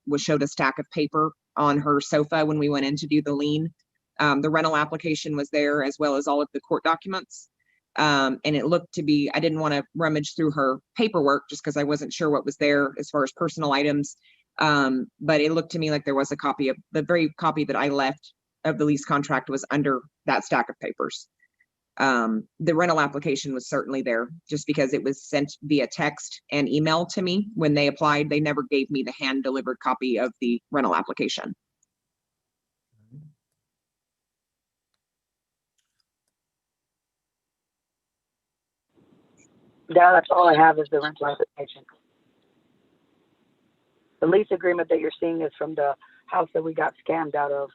was showed a stack of paper on her sofa when we went in to do the lien. The rental application was there, as well as all of the court documents. And it looked to be, I didn't want to rummage through her paperwork just because I wasn't sure what was there as far as personal items. But it looked to me like there was a copy of the very copy that I left of the lease contract was under that stack of papers. The rental application was certainly there, just because it was sent via text and email to me when they applied. They never gave me the hand delivered copy of the rental application. Yeah, that's all I have is the rental application. The lease agreement that you're seeing is from the house that we got scammed out of.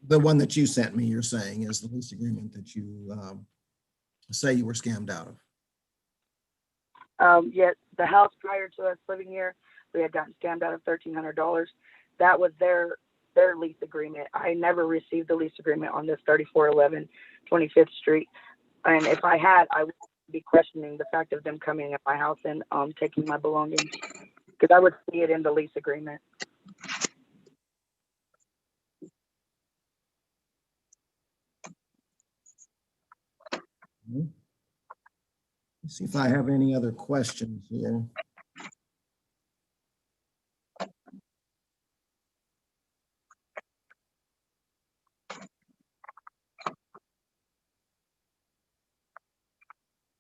The one that you sent me, you're saying, is the lease agreement that you say you were scammed out of. Yet the house prior to us living here, we had gotten scammed out of $1,300. That was their lease agreement. I never received the lease agreement on this 3411 25th Street. And if I had, I would be questioning the fact of them coming at my house and taking my belongings, because I would see it in the lease agreement. Let's see if I have any other questions here.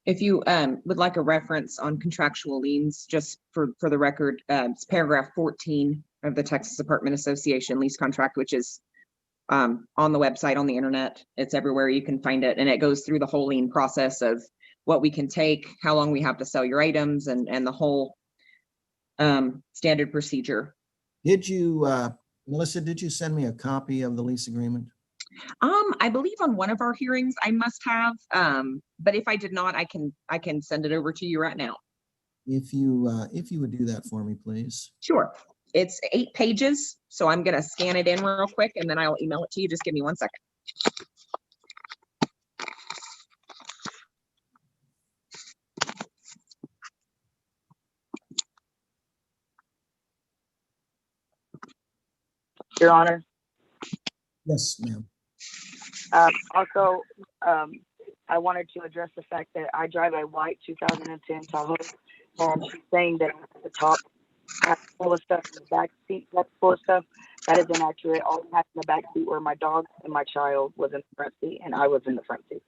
If you would like a reference on contractual liens, just for the record, it's paragraph 14 of the Texas Apartment Association lease contract, which is on the website, on the internet. It's everywhere you can find it. And it goes through the whole lien process of what we can take, how long we have to sell your items, and the whole standard procedure. Did you, Melissa, did you send me a copy of the lease agreement? I believe on one of our hearings I must have, but if I did not, I can send it over to you right now. If you would do that for me, please. Sure. It's 8 pages, so I'm gonna scan it in real quick and then I'll email it to you. Just give me 1 second. Your Honor. Yes, ma'am. Also, I wanted to address the fact that I drive a white 2010 Tahoe, and she's saying that the top has full of stuff, and the back seat that's full of stuff. That is inaccurate. All I had in the back seat were my dog and my child was in the front seat, and I was in the front seat.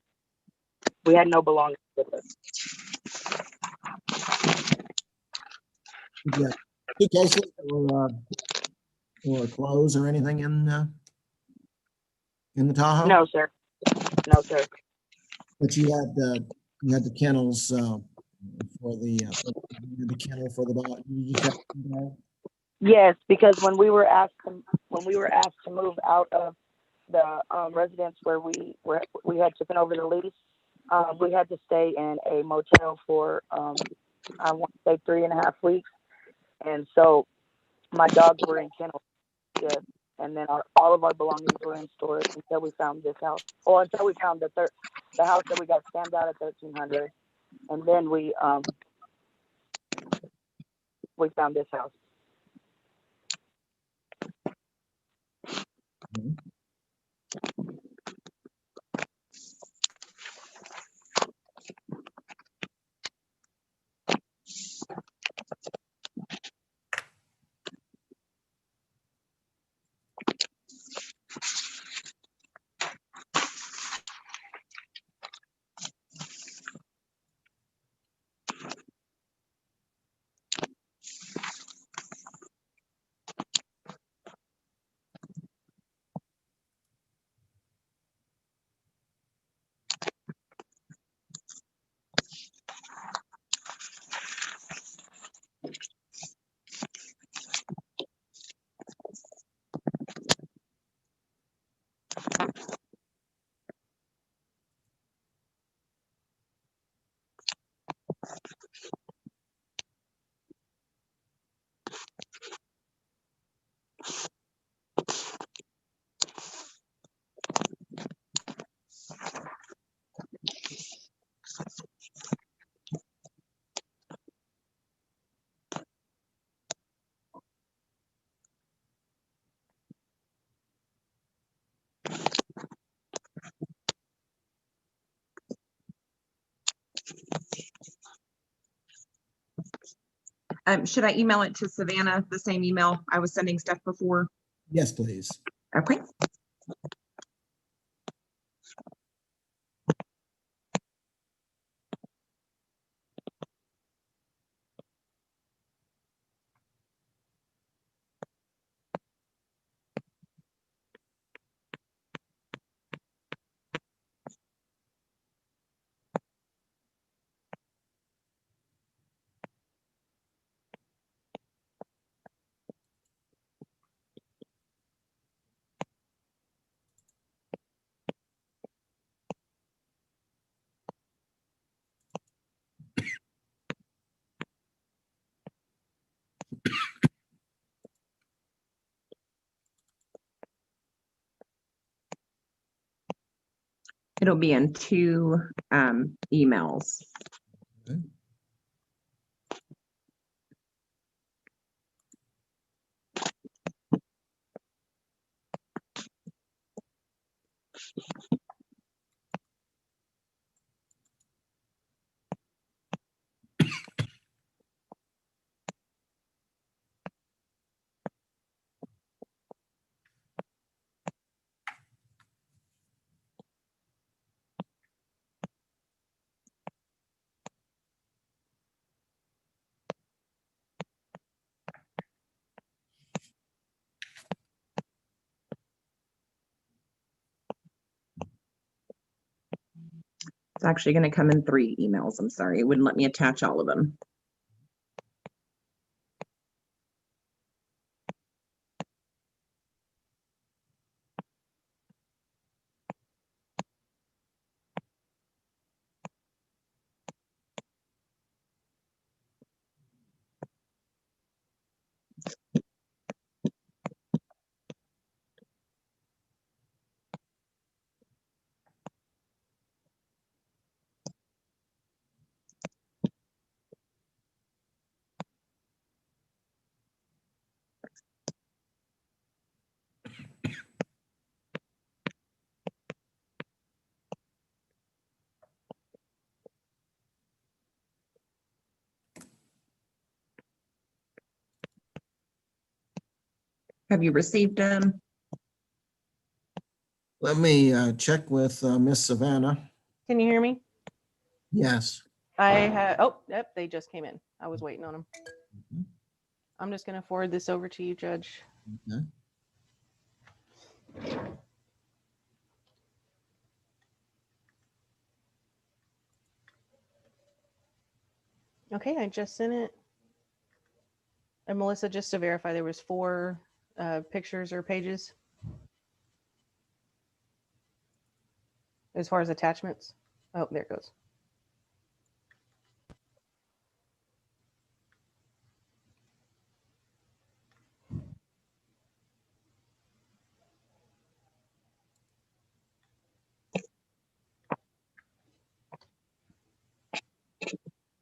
We had no belongings with us. Yeah. Suitcases or clothes or anything in the Tahoe? No, sir. No, sir. But you had the kennels for the kennel for the dog. You just had, Yes, because when we were asked to move out of the residence where we had taken over the lease, we had to stay in a motel for I want to say 3.5 weeks, and so my dogs were in kennels. Yes, and then all of our belongings were in storage until we found this house, or until we found the house that we got scammed out at 1300, and then we found this house. Should I email it to Savannah, the same email I was sending stuff before? Yes, please. Okay. It'll be in two emails. Okay. It's actually going to come in 3 emails. I'm sorry, it wouldn't let me attach all of them. Have you received them? Let me check with Miss Savannah. Can you hear me? Yes. I had, oh, yep, they just came in. I was waiting on them. Mhm. I'm just going to forward this over to you, Judge. Okay. Okay, I just sent it. And Melissa, just to verify, there was 4 pictures or pages as far as attachments. Oh, there it goes.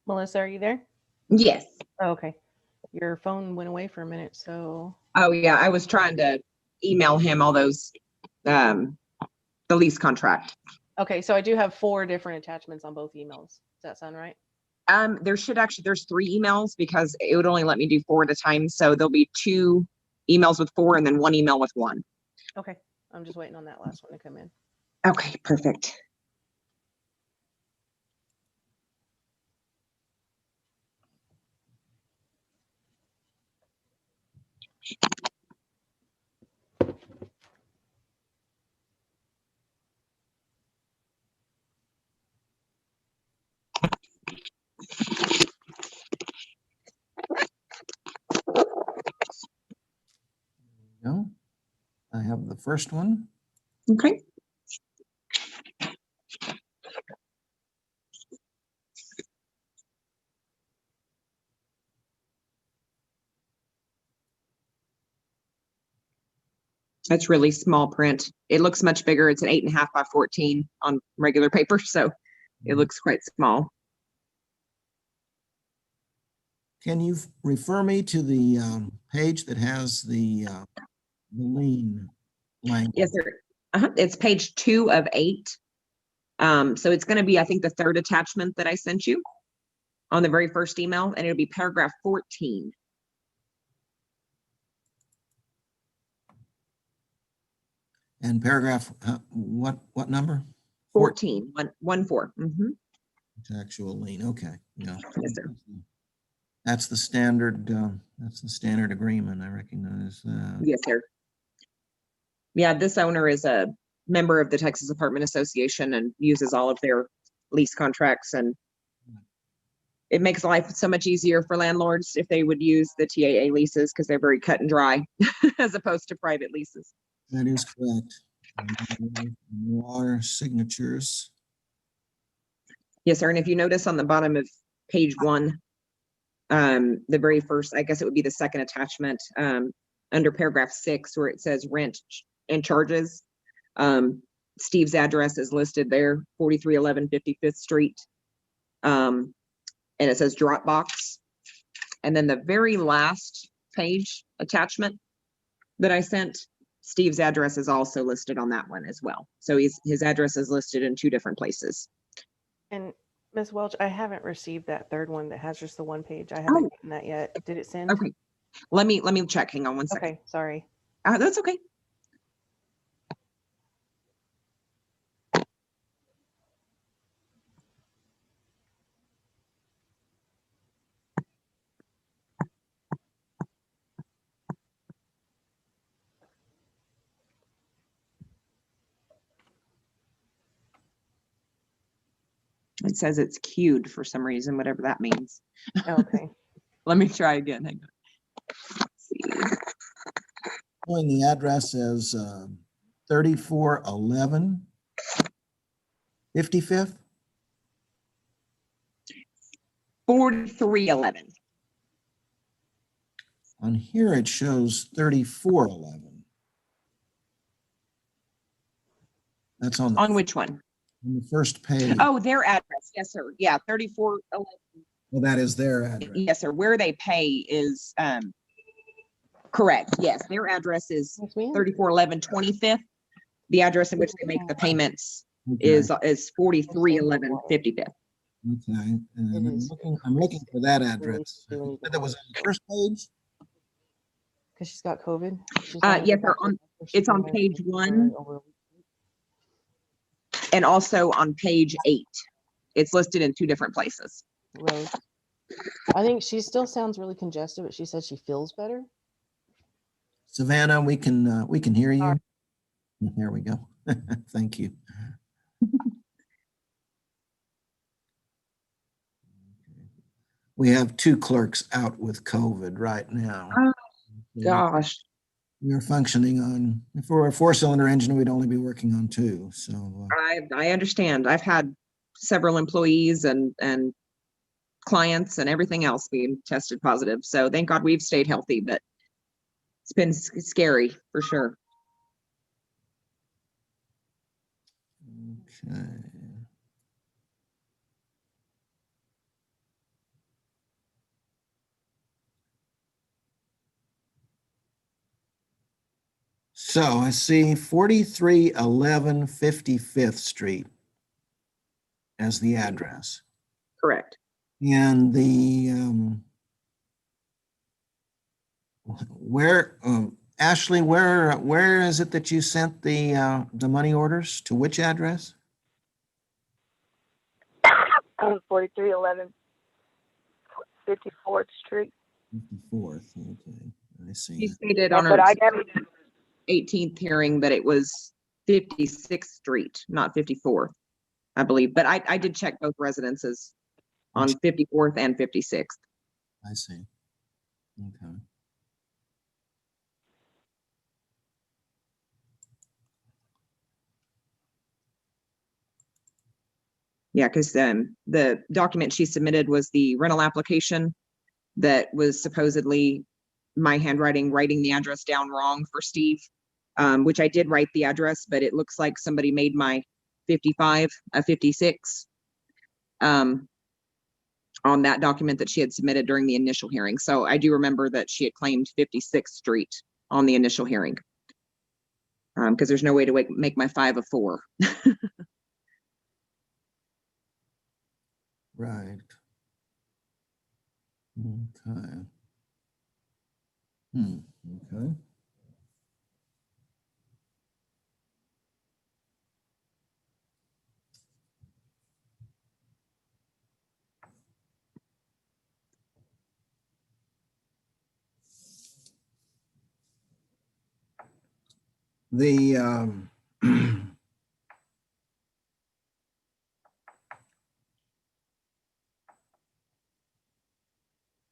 Melissa, are you there? Yes. Oh, okay. Your phone went away for a minute, so. Oh yeah, I was trying to email him all those, the lease contract. Okay, so I do have 4 different attachments on both emails. Does that sound right? There's 3 emails because it would only let me do 4 at a time. So there'll be 2 emails with 4 and then 1 email with 1. Okay, I'm just waiting on that last one to come in. Okay, perfect. No, I have the first one. Okay. That's really small print. It looks much bigger. It's an 8.5 by 14 on regular paper, so it looks quite small. Can you refer me to the page that has the lien language? Yes, sir. It's page 2 of 8. So it's going to be, I think, the 3rd attachment that I sent you on the very first email, and it'll be paragraph 14. And paragraph, what number? 14, 1-4. Actual lien. Okay. Yeah. Yes, sir. That's the standard. That's the standard agreement. I recognize that. Yes, sir. Yeah, this owner is a member of the Texas Apartment Association and uses all of their lease contracts, and it makes life so much easier for landlords if they would use the TAA leases because they're very cut and dry as opposed to private leases. That is correct. Water signatures. Yes, sir. And if you notice on the bottom of page 1, the very first, I guess it would be the second attachment, under paragraph 6, where it says rent and charges. Steve's address is listed there, 4311 55th Street. And it says Dropbox. And then the very last page attachment that I sent, Steve's address is also listed on that one as well. So his address is listed in 2 different places. And Ms. Welch, I haven't received that third one that has just the one page. I haven't gotten that yet. Did it send? Okay. Let me check. Hang on one second. Okay, sorry. That's okay. It says it's queued for some reason, whatever that means. Okay. Let me try again. Hang on. Let's see. Showing the address as 3411 55th. 4311. On here it shows 3411. That's on which one? on the first page. Oh, their address. Yes, sir. Yeah, 3411. Well, that is their address. Yes, sir. Where they pay is correct. Yes, their address is 3411 25th. The address in which they make the payments is 4311 55th. Okay, and I'm looking for that address. You said that was on the first page? Because she's got COVID. Yes, sir. It's on page 1 and also on page 8. It's listed in 2 different places. Road. I think she still sounds really congested, but she said she feels better. Savannah, we can hear you. There we go. Thank you. We have 2 clerks out with COVID right now. Oh, gosh. We're functioning on, if we're a 4-cylinder engine, we'd only be working on 2. So I understand. I've had several employees and clients and everything else being tested positive. So thank God we've stayed healthy, but it's been scary for sure. okay. So I see 4311 55th Street as the address. Correct. And the Ashley, where is it that you sent the money orders to? Which address? 4311 54th Street. 54th. Okay, I see. She stated Yeah, on but her I never, 18th hearing that it was 56th Street, not 54th, I believe. But I did check both residences on 54th and 56th. I see. Okay. Yeah, because the document she submitted was the rental application that was supposedly my handwriting, writing the address down wrong for Steve, which I did write the address, but it looks like somebody made my 55 a 56 on that document that she had submitted during the initial hearing. So I do remember that she had claimed 56th Street on the initial hearing, because there's no way to make my 5 a 4. Right. Okay. Okay. The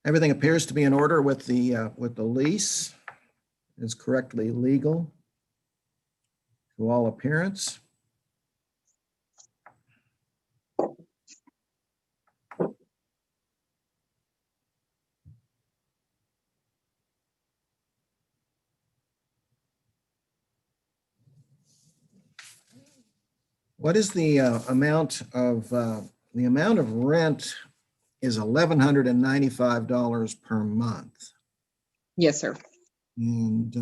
everything appears to be in order with the lease. Is correctly legal to all appearance. What is the amount of rent is $1,195 per month. Yes, sir. And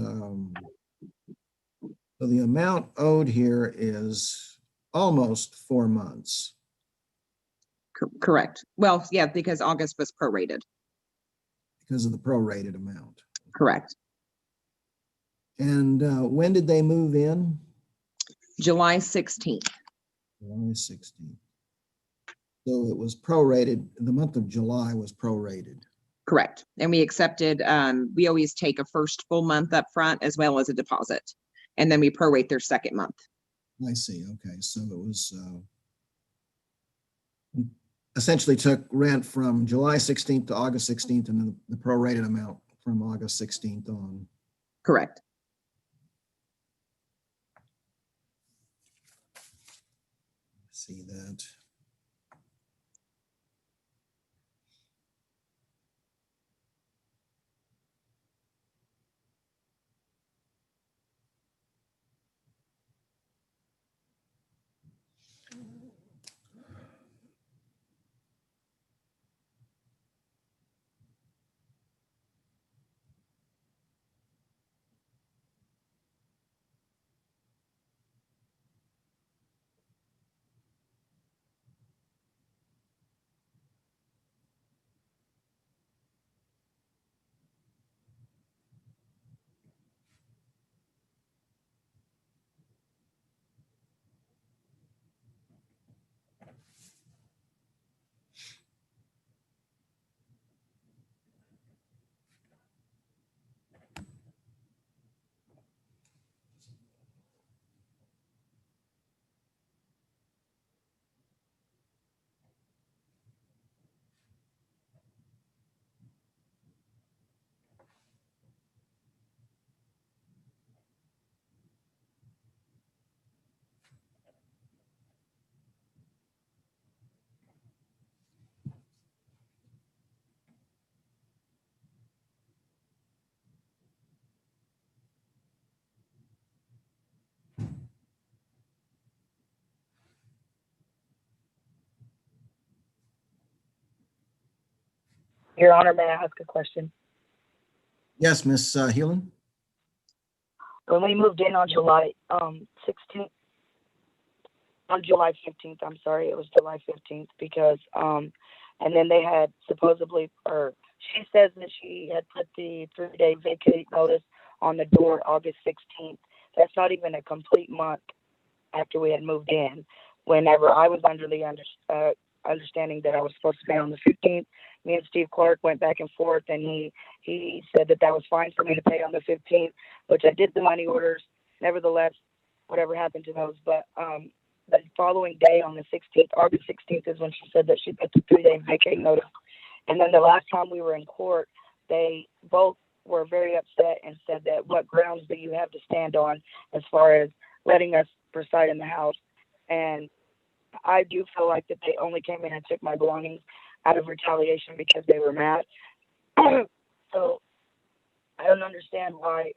so the amount owed here is almost 4 months. Correct. Well, yeah, because August was prorated. Because of the prorated amount. Correct. And when did they move in? July 16th. July 16th. So it was prorated, the month of July was prorated. Correct. And we accepted, we always take a first full month up front as well as a deposit. And then we prorate their second month. I see. Okay. So it was essentially took rent from July 16th to August 16th and then the prorated amount from August 16th on. Correct. See that. Your Honor, may I ask a question? Yes, Miss Hewlin. When we moved in on July 16th, on July 15th, I'm sorry, it was July 15th because, and then they had supposedly, or she says that she had put the 3-day vacate notice on the door August 16th. That's not even a complete month after we had moved in. Whenever I was under the understanding that I was supposed to pay on the 15th, me and Steve Clark went back and forth, and he said that was fine for me to pay on the 15th, which I did the money orders. Nevertheless, whatever happened to those, but the following day on the 16th, August 16th, is when she said that she put the 3-day vacate notice. And then the last time we were in court, they both were very upset and said that what grounds do you have to stand on as far as letting us reside in the house? And I do feel like that they only came in and took my belongings out of retaliation because they were mad. So I don't understand why.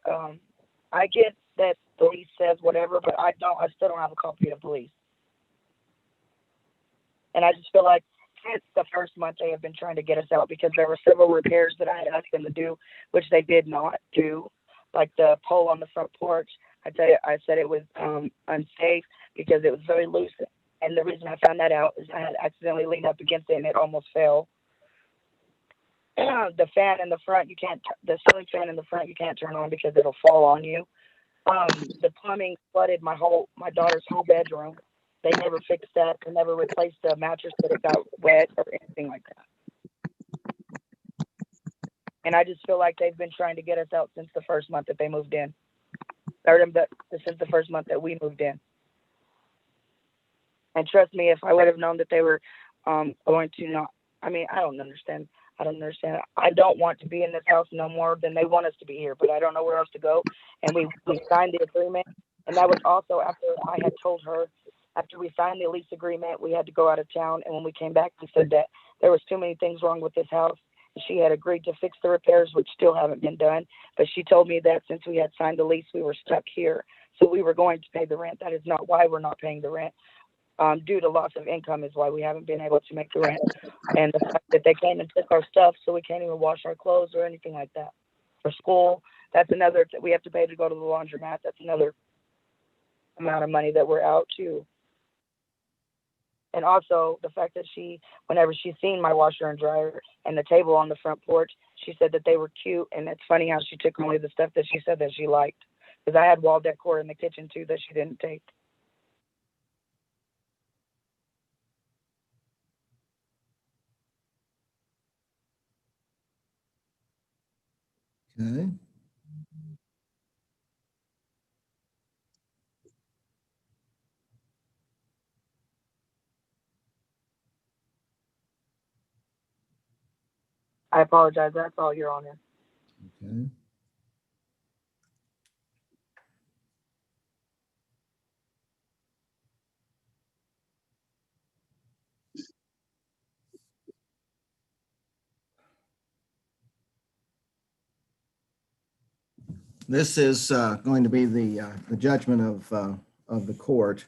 I get that the lease says whatever, but I still don't have a copy of the lease. And I just feel like since the first month they have been trying to get us out because there were several repairs that I had asked them to do, which they did not do, like the pole on the front porch. I said it was unsafe because it was very loose. And the reason I found that out is I had accidentally leaned up against it and it almost fell. the fan in the front, the ceiling fan in the front, you can't turn on because it'll fall on you. The plumbing flooded my daughter's whole bedroom. They never fixed that. They never replaced the mattress that it got wet or anything like that. And I just feel like they've been trying to get us out since the first month that they moved in. Since the first month that we moved in. And trust me, if I would have known that they were going to not, I mean, I don't understand. I don't want to be in this house no more than they want us to be here, but I don't know where else to go. And we signed the agreement. And that was also after I had told her, after we signed the lease agreement, we had to go out of town. And when we came back, we said that there was too many things wrong with this house. She had agreed to fix the repairs, which still haven't been done. But she told me that since we had signed the lease, we were stuck here. So we were going to pay the rent. That is not why we're not paying the rent. Due to loss of income is why we haven't been able to make the rent. And the fact that they came and took our stuff, so we can't even wash our clothes or anything like that. For school, that's another, we have to pay to go to the laundromat. That's another amount of money that we're out too. And also the fact that whenever she's seen my washer and dryer and the table on the front porch, she said that they were cute. And it's funny how she took only the stuff that she said that she liked. Because I had wall decor in the kitchen too that she didn't take. Okay. I apologize. That's all, Your Honor. Okay. This is going to be the judgment of the court.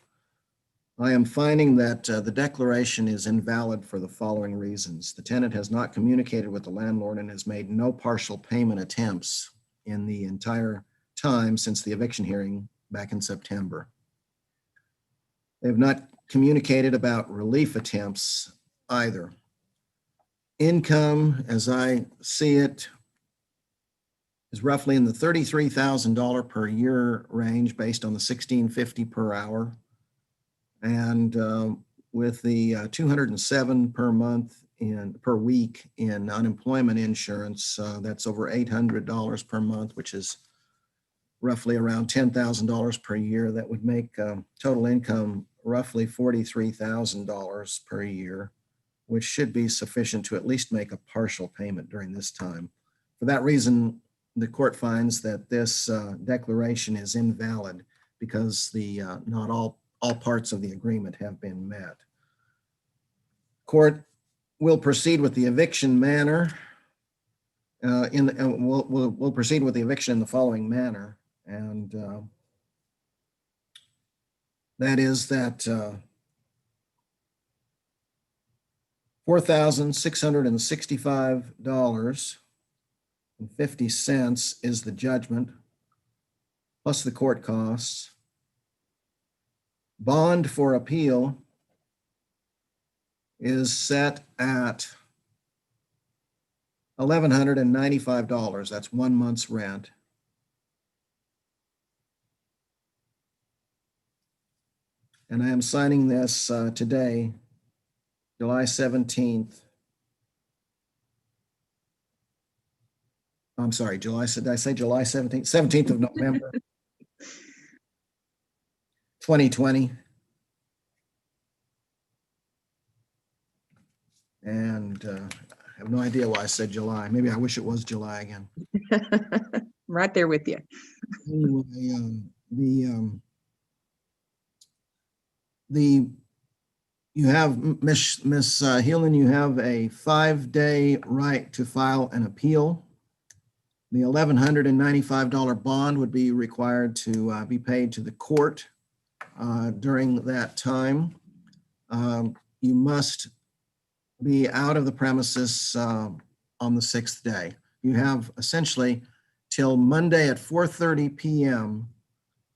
I am finding that the declaration is invalid for the following reasons. The tenant has not communicated with the landlord and has made no partial payment attempts in the entire time since the eviction hearing back in September. They have not communicated about relief attempts either. Income, as I see it, is roughly in the $33,000 per year range based on the $16.50 per hour. And with the $207 per month per week in unemployment insurance, that's over $800 per month, which is roughly around $10,000 per year. That would make total income roughly $43,000 per year, which should be sufficient to at least make a partial payment during this time. For that reason, the court finds that this declaration is invalid because not all parts of the agreement have been met. Court will proceed with the eviction manner. We'll proceed with the eviction in the following manner, and that is that $4,665.50 is the judgment, plus the court costs. Bond for appeal is set at $1,195. That's 1 month's rent. And I am signing this today, July 17th. I'm sorry, did I say July 17th? 17th of November, 2020. And I have no idea why I said July. Maybe I wish it was July again. Right there with you. Anyway, you have, Miss Heelan, you have a 5-day right to file an appeal. The $1,195 bond would be required to be paid to the court during that time. You must be out of the premises on the 6th day. You have essentially till Monday at 4:30 p.m.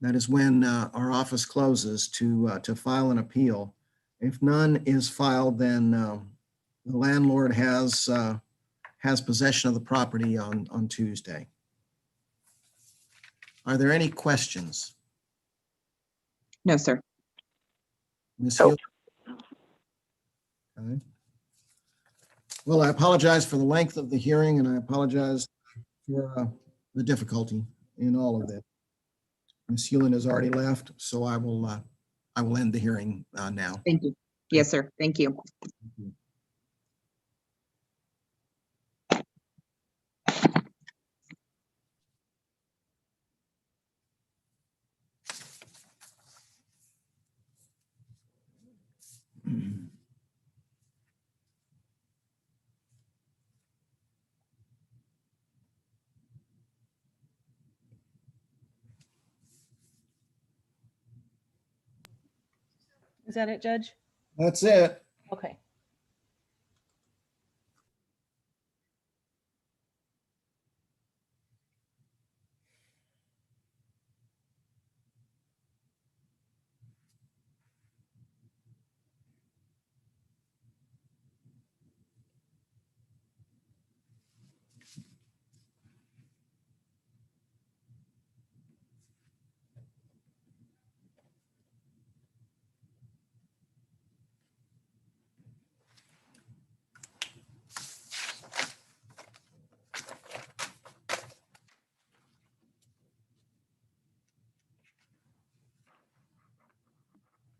That is when our office closes to file an appeal. If none is filed, then the landlord has has possession of the property on Tuesday. Are there any questions? No, sir. Ms. Nope. Healy? Okay. Well, I apologize for the length of the hearing, and I apologize for the difficulty in all of this. Ms. Hewlin has already left, so I will end the hearing now. Thank you. Yes, sir. Thank you. Is that it, Judge? That's it. Okay.